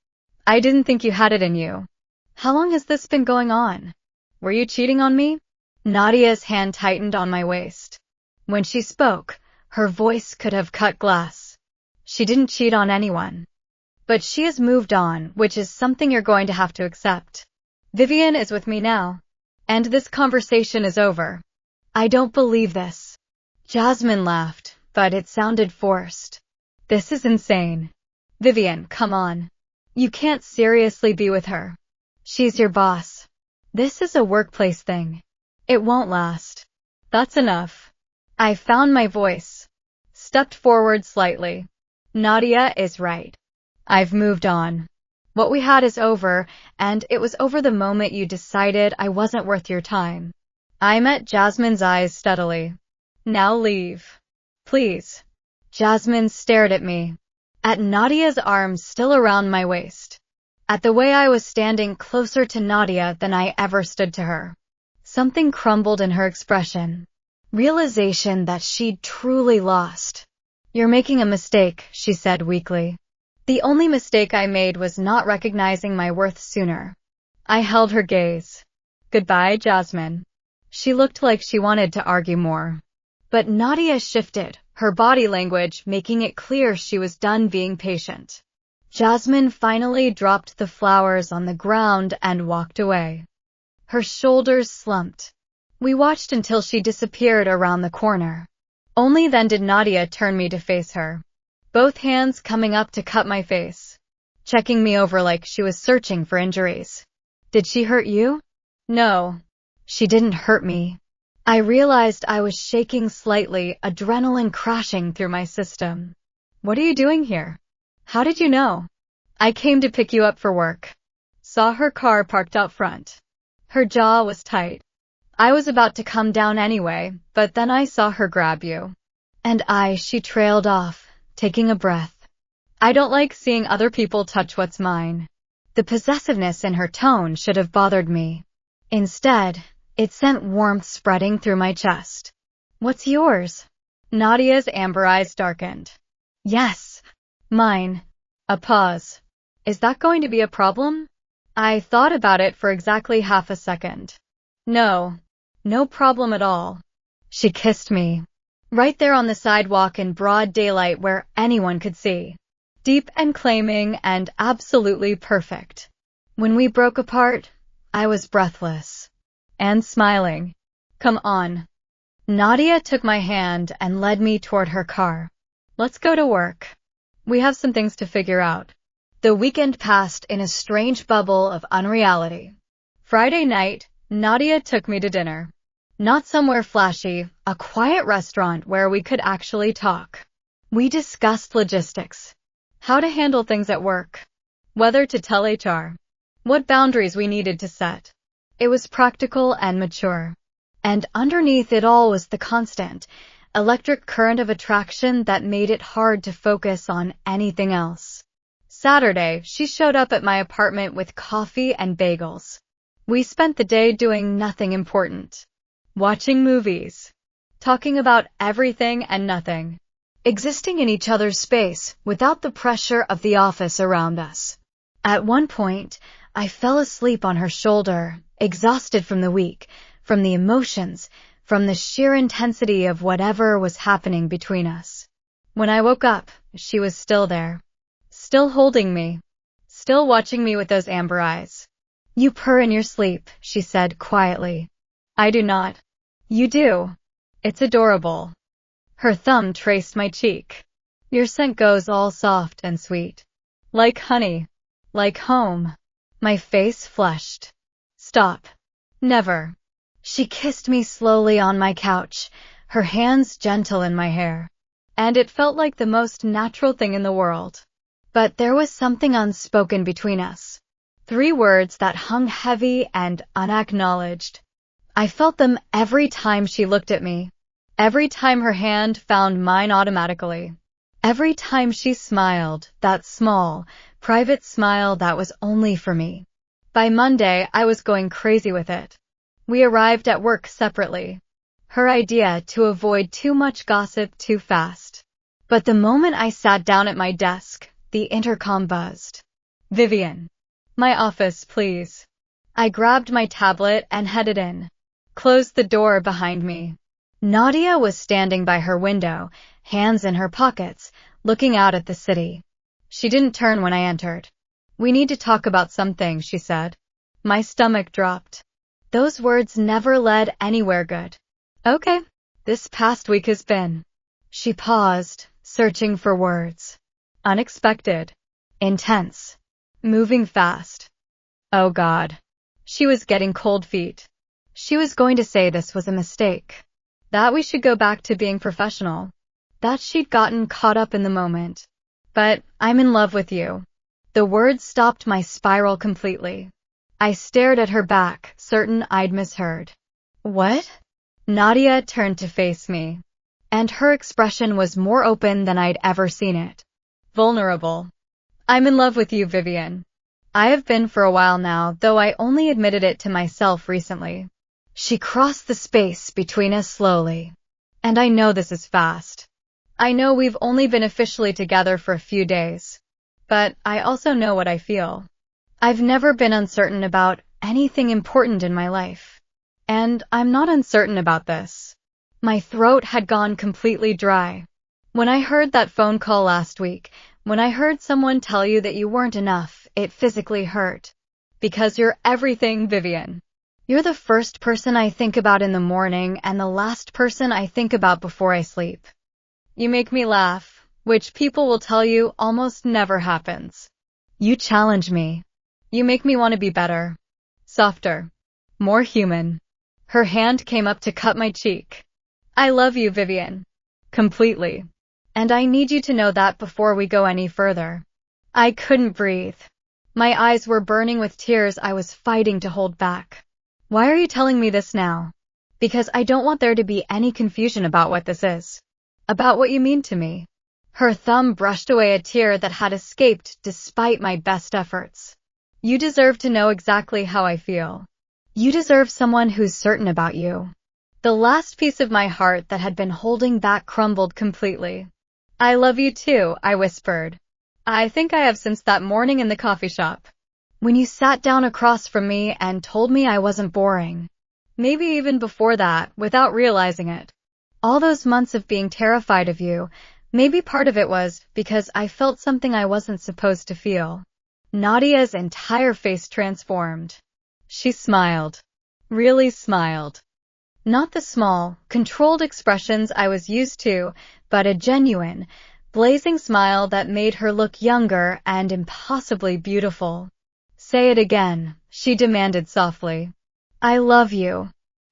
I didn't think you had it in you. How long has this been going on? Were you cheating on me? Nadia's hand tightened on my waist. When she spoke, her voice could have cut glass. She didn't cheat on anyone. But she has moved on, which is something you're going to have to accept. Vivien is with me now. And this conversation is over. I don't believe this. Jasmine laughed, but it sounded forced. This is insane. Vivien, come on. You can't seriously be with her. She's your boss. This is a workplace thing. It won't last. That's enough. I found my voice. Stepped forward slightly. Nadia is right. I've moved on. What we had is over, and it was over the moment you decided I wasn't worth your time. I met Jasmine's eyes steadily. Now leave. Please. Jasmine stared at me. At Nadia's arms still around my waist. At the way I was standing closer to Nadia than I ever stood to her. Something crumbled in her expression. Realization that she'd truly lost. You're making a mistake, she said weakly. The only mistake I made was not recognizing my worth sooner. I held her gaze. Goodbye, Jasmine. She looked like she wanted to argue more. But Nadia shifted, her body language making it clear she was done being patient. Jasmine finally dropped the flowers on the ground and walked away. Her shoulders slumped. We watched until she disappeared around the corner. Only then did Nadia turn me to face her, both hands coming up to cut my face, checking me over like she was searching for injuries. Did she hurt you? No, she didn't hurt me. I realized I was shaking slightly, adrenaline crashing through my system. What are you doing here? How did you know? I came to pick you up for work. Saw her car parked out front. Her jaw was tight. I was about to come down anyway, but then I saw her grab you. And she trailed off, taking a breath. I don't like seeing other people touch what's mine. The possessiveness in her tone should have bothered me. Instead, it sent warmth spreading through my chest. What's yours? Nadia's amber eyes darkened. Yes, mine. A pause. Is that going to be a problem? I thought about it for exactly half a second. No problem at all. She kissed me. Right there on the sidewalk in broad daylight where anyone could see. Deep and claiming and absolutely perfect. When we broke apart, I was breathless. And smiling. Come on. Nadia took my hand and led me toward her car. Let's go to work. We have some things to figure out. The weekend passed in a strange bubble of unreality. Friday night, Nadia took me to dinner. Not somewhere flashy, a quiet restaurant where we could actually talk. We discussed logistics. How to handle things at work. Whether to tell HR. What boundaries we needed to set. It was practical and mature. And underneath it all was the constant, electric current of attraction that made it hard to focus on anything else. Saturday, she showed up at my apartment with coffee and bagels. We spent the day doing nothing important. Watching movies. Talking about everything and nothing. Existing in each other's space without the pressure of the office around us. At one point, I fell asleep on her shoulder, exhausted from the week, from the emotions, from the sheer intensity of whatever was happening between us. When I woke up, she was still there. Still holding me. Still watching me with those amber eyes. You purr in your sleep, she said quietly. I do not. You do. It's adorable. Her thumb traced my cheek. Your scent goes all soft and sweet. Like honey. Like home. My face flushed. Stop. Never. She kissed me slowly on my couch, her hands gentle in my hair. And it felt like the most natural thing in the world. But there was something unspoken between us. 3 words that hung heavy and unacknowledged. I felt them every time she looked at me. Every time her hand found mine automatically. Every time she smiled, that small, private smile that was only for me. By Monday, I was going crazy with it. We arrived at work separately. Her idea to avoid too much gossip too fast. But the moment I sat down at my desk, the intercom buzzed. Vivien. My office, please. I grabbed my tablet and headed in. Closed the door behind me. Nadia was standing by her window, hands in her pockets, looking out at the city. She didn't turn when I entered. We need to talk about something, she said. My stomach dropped. Those words never led anywhere good. Okay, this past week has been. She paused, searching for words. Unexpected. Intense. Moving fast. Oh God. She was getting cold feet. She was going to say this was a mistake. That we should go back to being professional. That she'd gotten caught up in the moment. But I'm in love with you. The words stopped my spiral completely. I stared at her back, certain I'd misheard. What? Nadia turned to face me. And her expression was more open than I'd ever seen it. Vulnerable. I'm in love with you, Vivien. I have been for a while now, though I only admitted it to myself recently. She crossed the space between us slowly. And I know this is fast. I know we've only been officially together for a few days. But I also know what I feel. I've never been uncertain about anything important in my life. And I'm not uncertain about this. My throat had gone completely dry. When I heard that phone call last week, when I heard someone tell you that you weren't enough, it physically hurt. Because you're everything, Vivien. You're the first person I think about in the morning and the last person I think about before I sleep. You make me laugh, which people will tell you almost never happens. You challenge me. You make me want to be better. Softer. More human. Her hand came up to cut my cheek. I love you, Vivien. Completely. And I need you to know that before we go any further. I couldn't breathe. My eyes were burning with tears I was fighting to hold back. Why are you telling me this now? Because I don't want there to be any confusion about what this is. About what you mean to me. Her thumb brushed away a tear that had escaped despite my best efforts. You deserve to know exactly how I feel. You deserve someone who's certain about you. The last piece of my heart that had been holding back crumbled completely. I love you too, I whispered. I think I have since that morning in the coffee shop. When you sat down across from me and told me I wasn't boring. Maybe even before that, without realizing it. All those months of being terrified of you, maybe part of it was because I felt something I wasn't supposed to feel. Nadia's entire face transformed. She smiled. Really smiled. Not the small, controlled expressions I was used to, but a genuine, blazing smile that made her look younger and impossibly beautiful. Say it again, she demanded softly. I love you.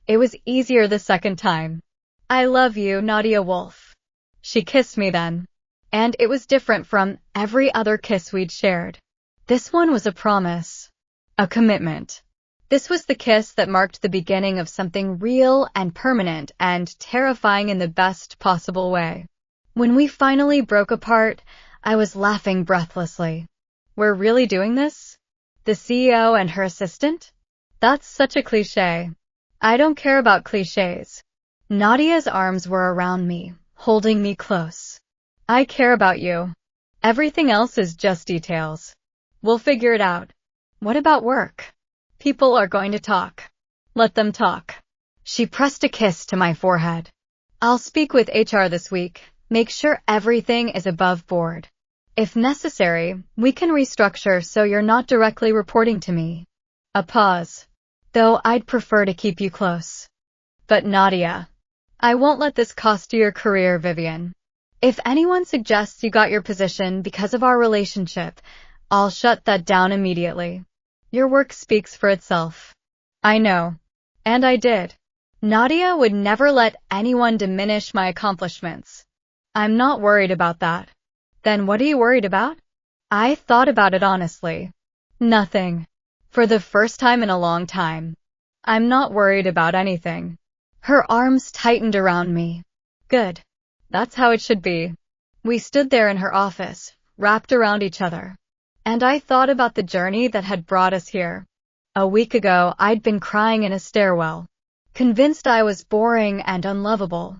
It was easier the second time. I love you, Nadia Wolf. She kissed me then. And it was different from every other kiss we'd shared. This one was a promise. A commitment. This was the kiss that marked the beginning of something real and permanent and terrifying in the best possible way. When we finally broke apart, I was laughing breathlessly. We're really doing this? The CEO and her assistant? That's such a cliché. I don't care about clichés. Nadia's arms were around me, holding me close. I care about you. Everything else is just details. We'll figure it out. What about work? People are going to talk. Let them talk. She pressed a kiss to my forehead. I'll speak with HR this week. Make sure everything is above board. If necessary, we can restructure so you're not directly reporting to me. A pause. Though I'd prefer to keep you close. But Nadia, I won't let this cost you your career, Vivien. If anyone suggests you got your position because of our relationship, I'll shut that down immediately. Your work speaks for itself. I know. And I did. Nadia would never let anyone diminish my accomplishments. I'm not worried about that. Then what are you worried about? I thought about it honestly. Nothing. For the first time in a long time. I'm not worried about anything. Her arms tightened around me. Good. That's how it should be. We stood there in her office, wrapped around each other. And I thought about the journey that had brought us here. A week ago, I'd been crying in a stairwell. Convinced I was boring and unlovable.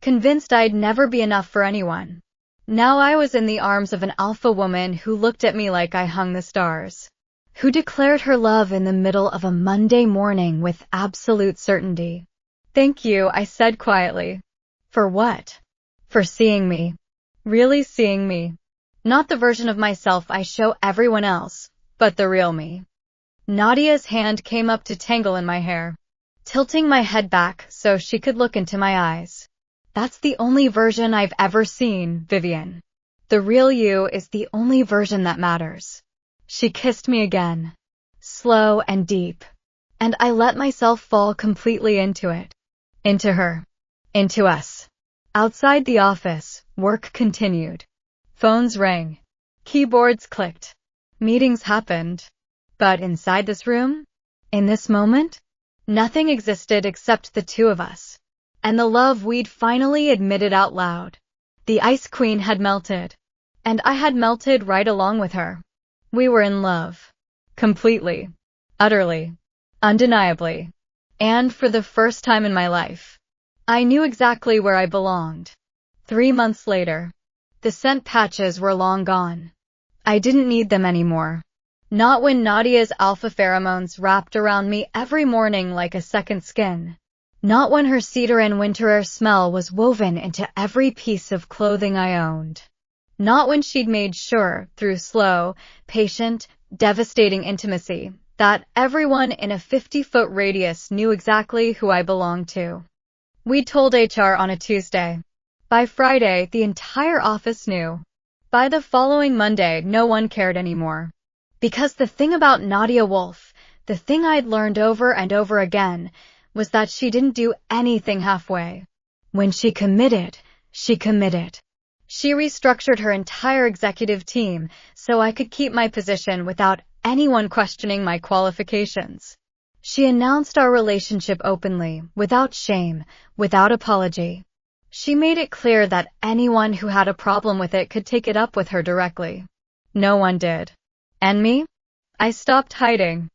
Convinced I'd never be enough for anyone. Now I was in the arms of an alpha woman who looked at me like I hung the stars. Who declared her love in the middle of a Monday morning with absolute certainty. Thank you, I said quietly. For what? For seeing me. Really seeing me. Not the version of myself I show everyone else, but the real me. Nadia's hand came up to tangle in my hair, tilting my head back so she could look into my eyes. That's the only version I've ever seen, Vivien. The real you is the only version that matters. She kissed me again, slow and deep, and I let myself fall completely into it. Into her. Into us. Outside the office, work continued. Phones rang. Keyboards clicked. Meetings happened. But inside this room, in this moment, nothing existed except the two of us. And the love we'd finally admitted out loud. The Ice Queen had melted. And I had melted right along with her. We were in love. Completely. Utterly. Undeniably. And for the first time in my life, I knew exactly where I belonged. 3 months later, the scent patches were long gone. I didn't need them anymore. Not when Nadia's alpha pheromones wrapped around me every morning like a second skin. Not when her cedar and winter air smell was woven into every piece of clothing I owned. Not when she'd made sure, through slow, patient, devastating intimacy, that everyone in a 50-foot radius knew exactly who I belonged to. We told HR on a Tuesday. By Friday, the entire office knew. By the following Monday, no one cared anymore. Because the thing about Nadia Wolf, the thing I'd learned over and over again, was that she didn't do anything halfway. When she committed, she committed. She restructured her entire executive team so I could keep my position without anyone questioning my qualifications. She announced our relationship openly, without shame, without apology. She made it clear that anyone who had a problem with it could take it up with her directly. No one did. And me? I stopped hiding.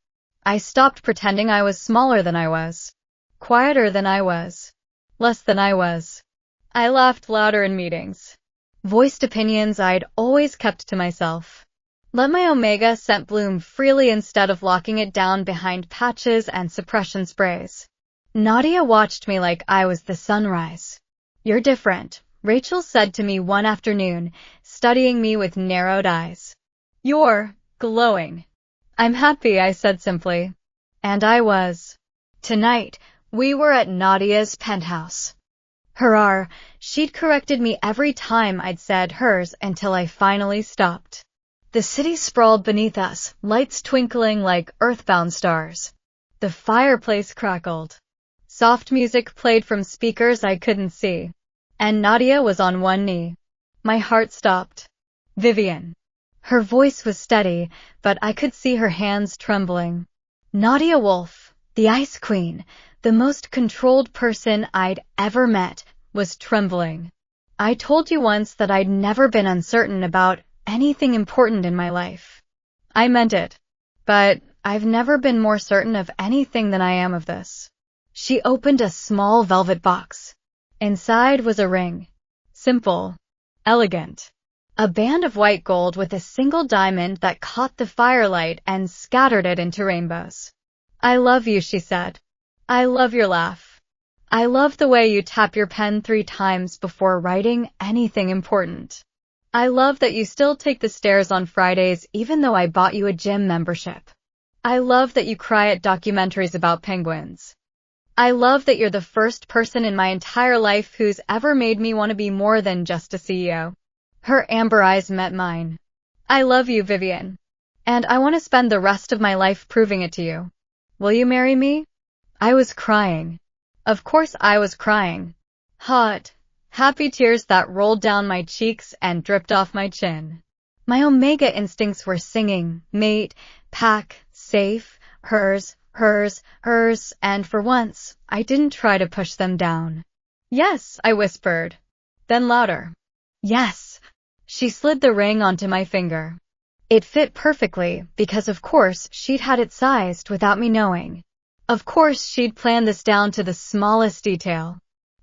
I stopped pretending I was smaller than I was, quieter than I was, less than I was. I laughed louder in meetings. Voiced opinions I'd always kept to myself. Let my omega scent bloom freely instead of locking it down behind patches and suppression sprays. Nadia watched me like I was the sunrise. "You're different," Rachel said to me one afternoon, studying me with narrowed eyes. "You're glowing." "I'm happy," I said simply. And I was. Tonight, we were at Nadia's penthouse. Hurrah, she'd corrected me every time I'd said hers until I finally stopped. The city sprawled beneath us, lights twinkling like earthbound stars. The fireplace crackled. Soft music played from speakers I couldn't see. And Nadia was on one knee. My heart stopped. "Vivien." Her voice was steady, but I could see her hands trembling. Nadia Wolf, the Ice Queen, the most controlled person I'd ever met, was trembling. "I told you once that I'd never been uncertain about anything important in my life. I meant it. But I've never been more certain of anything than I am of this." She opened a small velvet box. Inside was a ring. Simple. Elegant. A band of white gold with a single diamond that caught the firelight and scattered it into rainbows. "I love you," she said. "I love your laugh. I love the way you tap your pen 3 times before writing anything important. I love that you still take the stairs on Fridays even though I bought you a gym membership. I love that you cry at documentaries about penguins. I love that you're the first person in my entire life who's ever made me want to be more than just a CEO." Her amber eyes met mine. "I love you, Vivien. And I want to spend the rest of my life proving it to you. Will you marry me?" I was crying. Of course I was crying. Hot, happy tears that rolled down my cheeks and dripped off my chin. My omega instincts were singing, mate, pack, safe, hers, hers, hers, and for once, I didn't try to push them down. "Yes," I whispered. Then louder. "Yes." She slid the ring onto my finger. It fit perfectly because, of course, she'd had it sized without me knowing. Of course, she'd planned this down to the smallest detail.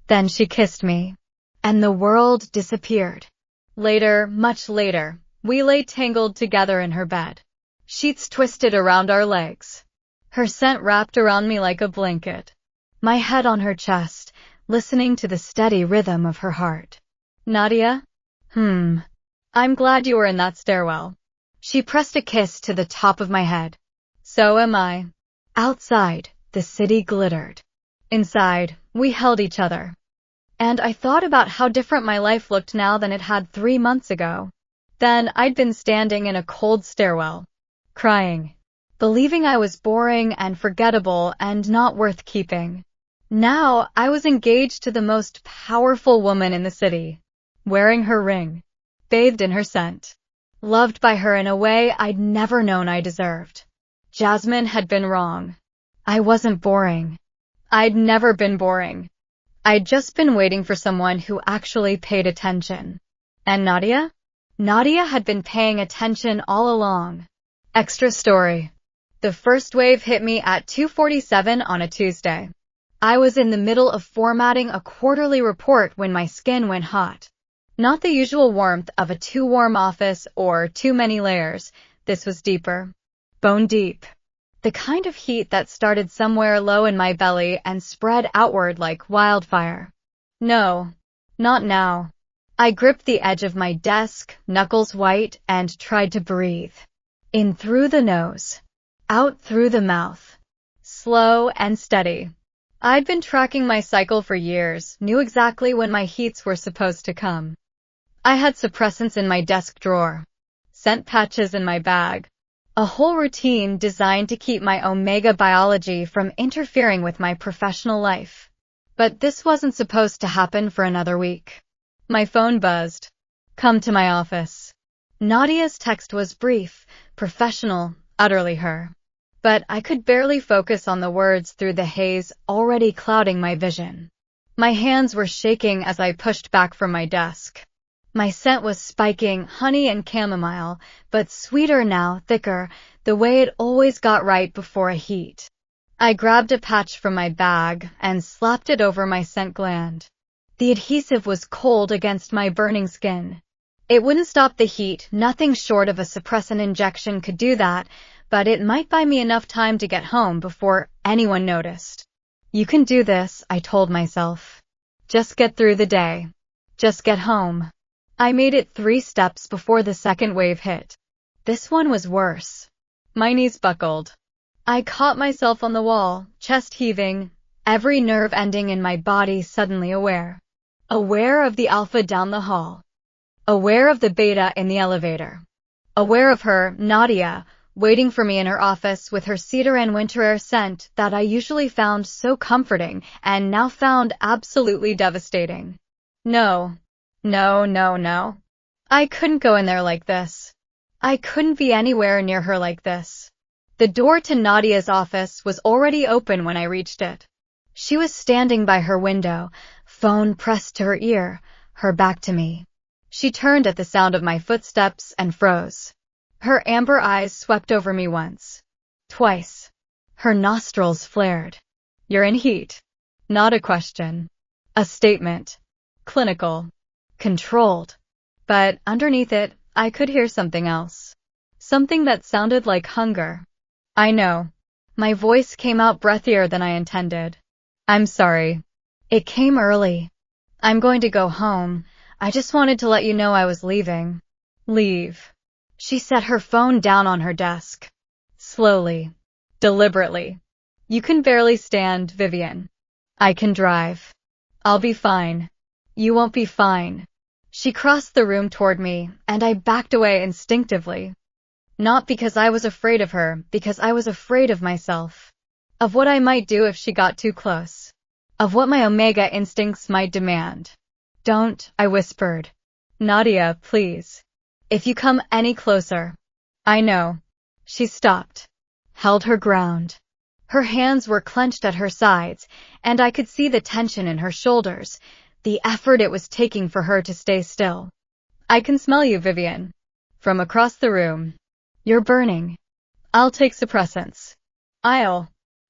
Then she kissed me. And the world disappeared. Later, much later, we lay tangled together in her bed. Sheets twisted around our legs. Her scent wrapped around me like a blanket. My head on her chest, listening to the steady rhythm of her heart. "Nadia? I'm glad you were in that stairwell." She pressed a kiss to the top of my head. "So am I." Outside, the city glittered. Inside, we held each other. And I thought about how different my life looked now than it had 3 months ago. Then I'd been standing in a cold stairwell, crying, believing I was boring and forgettable and not worth keeping. Now I was engaged to the most powerful woman in the city, wearing her ring, bathed in her scent, loved by her in a way I'd never known I deserved. Jasmine had been wrong. I wasn't boring. I'd never been boring. I'd just been waiting for someone who actually paid attention. And Nadia? Nadia had been paying attention all along. Extra story. The first wave hit me at 2:47 on a Tuesday. I was in the middle of formatting a quarterly report when my skin went hot. Not the usual warmth of a too warm office or too many layers. This was deeper. Bone deep. The kind of heat that started somewhere low in my belly and spread outward like wildfire. No, not now. I gripped the edge of my desk, knuckles white, and tried to breathe. In through the nose, out through the mouth. Slow and steady. I'd been tracking my cycle for years, knew exactly when my heats were supposed to come. I had suppressants in my desk drawer, scent patches in my bag, a whole routine designed to keep my omega biology from interfering with my professional life. But this wasn't supposed to happen for another week. My phone buzzed. Come to my office. Nadia's text was brief, professional, utterly her. But I could barely focus on the words through the haze already clouding my vision. My hands were shaking as I pushed back from my desk. My scent was spiking, honey and chamomile, but sweeter now, thicker, the way it always got right before a heat. I grabbed a patch from my bag and slapped it over my scent gland. The adhesive was cold against my burning skin. It wouldn't stop the heat, nothing short of a suppressant injection could do that, but it might buy me enough time to get home before anyone noticed. You can do this, I told myself. Just get through the day. Just get home. I made it 3 steps before the second wave hit. This one was worse. My knees buckled. I caught myself on the wall, chest heaving, every nerve ending in my body suddenly aware. Aware of the alpha down the hall. Aware of the beta in the elevator. Aware of her, Nadia, waiting for me in her office with her cedar and winter air scent that I usually found so comforting and now found absolutely devastating. No. I couldn't go in there like this. I couldn't be anywhere near her like this. The door to Nadia's office was already open when I reached it. She was standing by her window, phone pressed to her ear, her back to me. She turned at the sound of my footsteps and froze. Her amber eyes swept over me once. Twice. Her nostrils flared. You're in heat. Not a question. A statement. Clinical. Controlled. But underneath it, I could hear something else. Something that sounded like hunger. I know. My voice came out breathier than I intended. I'm sorry. It came early. I'm going to go home. I just wanted to let you know I was leaving. Leave. She set her phone down on her desk. Slowly. Deliberately. You can barely stand, Vivien. I can drive. I'll be fine. You won't be fine. She crossed the room toward me, and I backed away instinctively. Not because I was afraid of her, because I was afraid of myself. Of what I might do if she got too close. Of what my omega instincts might demand. Don't, I whispered. Nadia, please. If you come any closer. I know. She stopped. Held her ground. Her hands were clenched at her sides, and I could see the tension in her shoulders, the effort it was taking for her to stay still. I can smell you, Vivien. From across the room. You're burning. I'll take suppressants.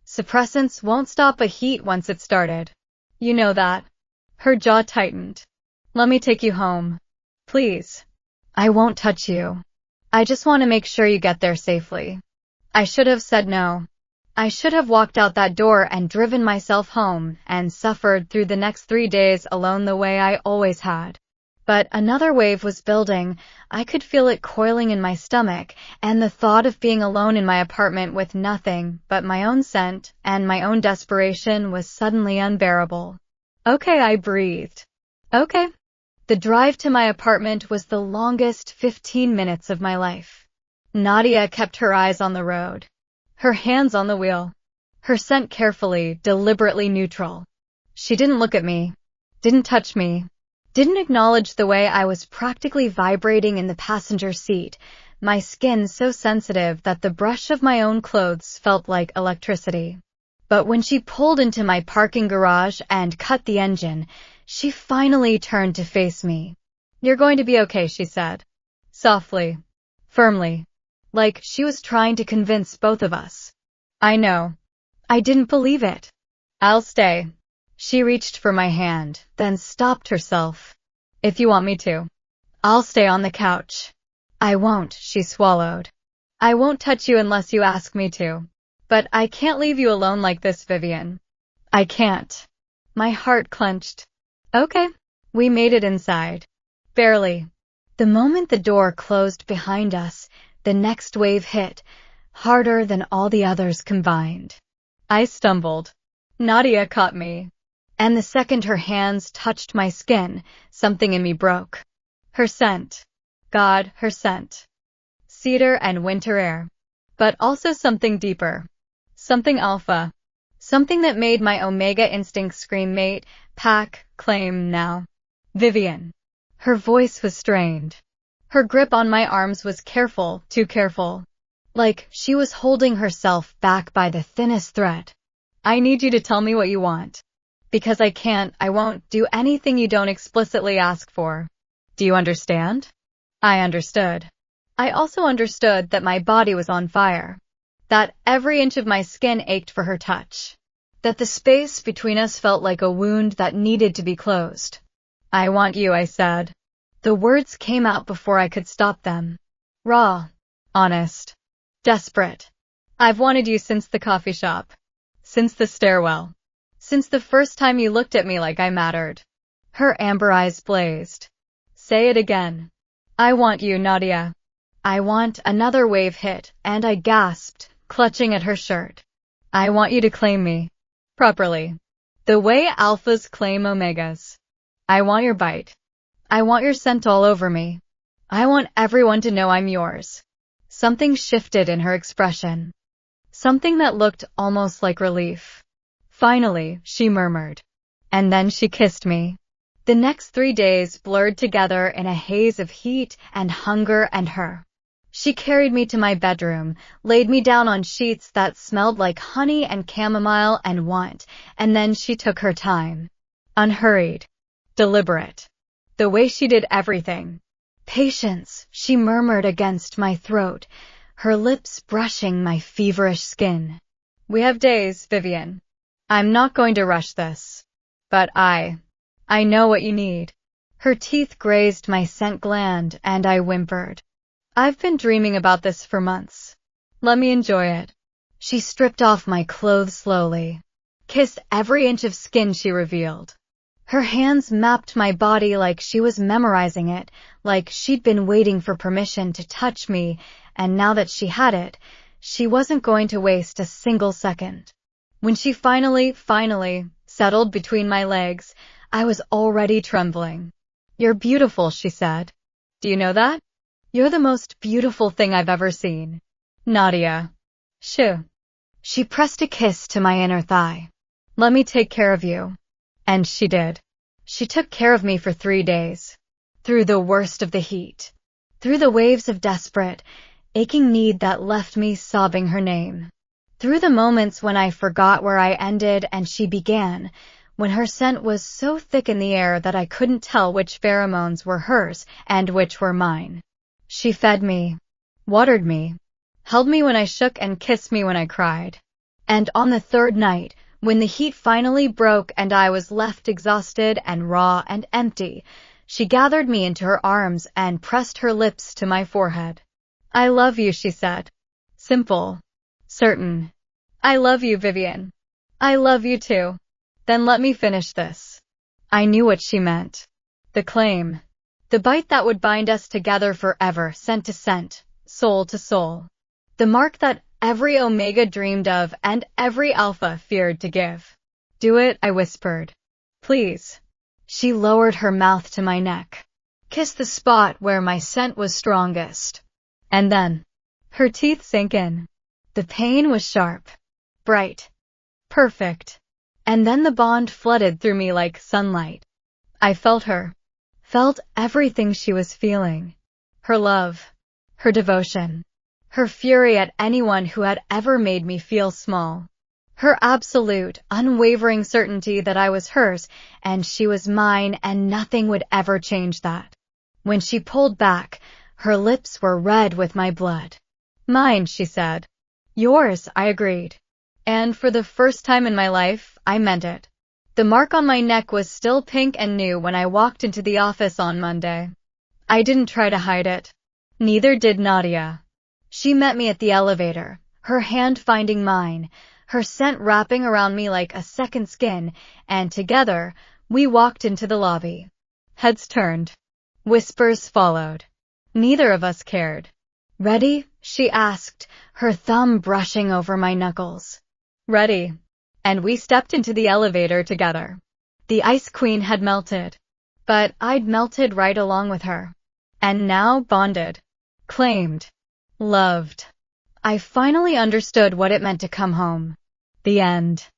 Suppressants won't stop a heat once it started. You know that. Her jaw tightened. Let me take you home. Please. I won't touch you. I just want to make sure you get there safely. I should have said no. I should have walked out that door and driven myself home and suffered through the next 3 days alone the way I always had. But another wave was building. I could feel it coiling in my stomach, and the thought of being alone in my apartment with nothing but my own scent and my own desperation was suddenly unbearable. Okay, I breathed. Okay. The drive to my apartment was the longest 15 minutes of my life. Nadia kept her eyes on the road, her hands on the wheel, her scent carefully, deliberately neutral. She didn't look at me, didn't touch me, didn't acknowledge the way I was practically vibrating in the passenger seat, my skin so sensitive that the brush of my own clothes felt like electricity. But when she pulled into my parking garage and cut the engine, she finally turned to face me. You're going to be okay, she said. Softly. Firmly. Like she was trying to convince both of us. I know. I didn't believe it. I'll stay. She reached for my hand, then stopped herself. If you want me to. I'll stay on the couch. I won't, she swallowed. I won't touch you unless you ask me to. But I can't leave you alone like this, Vivien. I can't. My heart clenched. Okay. We made it inside. Barely. The moment the door closed behind us, the next wave hit, harder than all the others combined. I stumbled. Nadia caught me. And the second her hands touched my skin, something in me broke. Her scent. God, her scent. Cedar and winter air. But also something deeper. Something alpha. Something that made my omega instinct scream mate, pack, claim now. Vivien. Her voice was strained. Her grip on my arms was careful, too careful. Like she was holding herself back by the thinnest thread. I need you to tell me what you want. Because I won't do anything you don't explicitly ask for. Do you understand? I understood. I also understood that my body was on fire. That every inch of my skin ached for her touch. That the space between us felt like a wound that needed to be closed. I want you, I said. The words came out before I could stop them. Raw. Honest. Desperate. I've wanted you since the coffee shop. Since the stairwell. Since the first time you looked at me like I mattered. Her amber eyes blazed. Say it again. I want you, Nadia. I want. Another wave hit, and I gasped, clutching at her shirt. I want you to claim me. Properly. The way alphas claim omegas. I want your bite. I want your scent all over me. I want everyone to know I'm yours. Something shifted in her expression. Something that looked almost like relief. Finally, she murmured. And then she kissed me. The next 3 days blurred together in a haze of heat and hunger and her. She carried me to my bedroom, laid me down on sheets that smelled like honey and chamomile and want, and then she took her time. Unhurried. Deliberate. The way she did everything. Patience, she murmured against my throat, her lips brushing my feverish skin. We have days, Vivien. I'm not going to rush this. But I know what you need. Her teeth grazed my scent gland, and I whimpered. I've been dreaming about this for months. Let me enjoy it. She stripped off my clothes slowly. Kissed every inch of skin she revealed. Her hands mapped my body like she was memorizing it, like she'd been waiting for permission to touch me, and now that she had it, she wasn't going to waste a single second. When she finally settled between my legs, I was already trembling. You're beautiful, she said. Do you know that? You're the most beautiful thing I've ever seen. Nadia. Shoo. She pressed a kiss to my inner thigh. Let me take care of you. And she did. She took care of me for 3 days. Through the worst of the heat. Through the waves of desperate, aching need that left me sobbing her name. Through the moments when I forgot where I ended and she began, when her scent was so thick in the air that I couldn't tell which pheromones were hers and which were mine. She fed me, watered me, held me when I shook and kissed me when I cried. And on the 3rd night, when the heat finally broke and I was left exhausted and raw and empty, she gathered me into her arms and pressed her lips to my forehead. I love you, she said. Simple. Certain. I love you, Vivien. I love you too. Then let me finish this. I knew what she meant. The claim. The bite that would bind us together forever, scent to scent, soul to soul. The mark that every omega dreamed of and every alpha feared to give. Do it, I whispered. Please. She lowered her mouth to my neck. Kiss the spot where my scent was strongest. And then, her teeth sank in. The pain was sharp, bright, perfect. And then the bond flooded through me like sunlight. I felt her. Felt everything she was feeling. Her love. Her devotion. Her fury at anyone who had ever made me feel small. Her absolute, unwavering certainty that I was hers and she was mine and nothing would ever change that. When she pulled back, her lips were red with my blood. Mine, she said. Yours, I agreed. And for the first time in my life, I meant it. The mark on my neck was still pink and new when I walked into the office on Monday. I didn't try to hide it. Neither did Nadia. She met me at the elevator, her hand finding mine, her scent wrapping around me like a second skin, and together, we walked into the lobby. Heads turned. Whispers followed. Neither of us cared. "Ready?" she asked, her thumb brushing over my knuckles. "Ready." And we stepped into the elevator together. The Ice Queen had melted. But I'd melted right along with her. And now bonded. Claimed. Loved. I finally understood what it meant to come home. The end.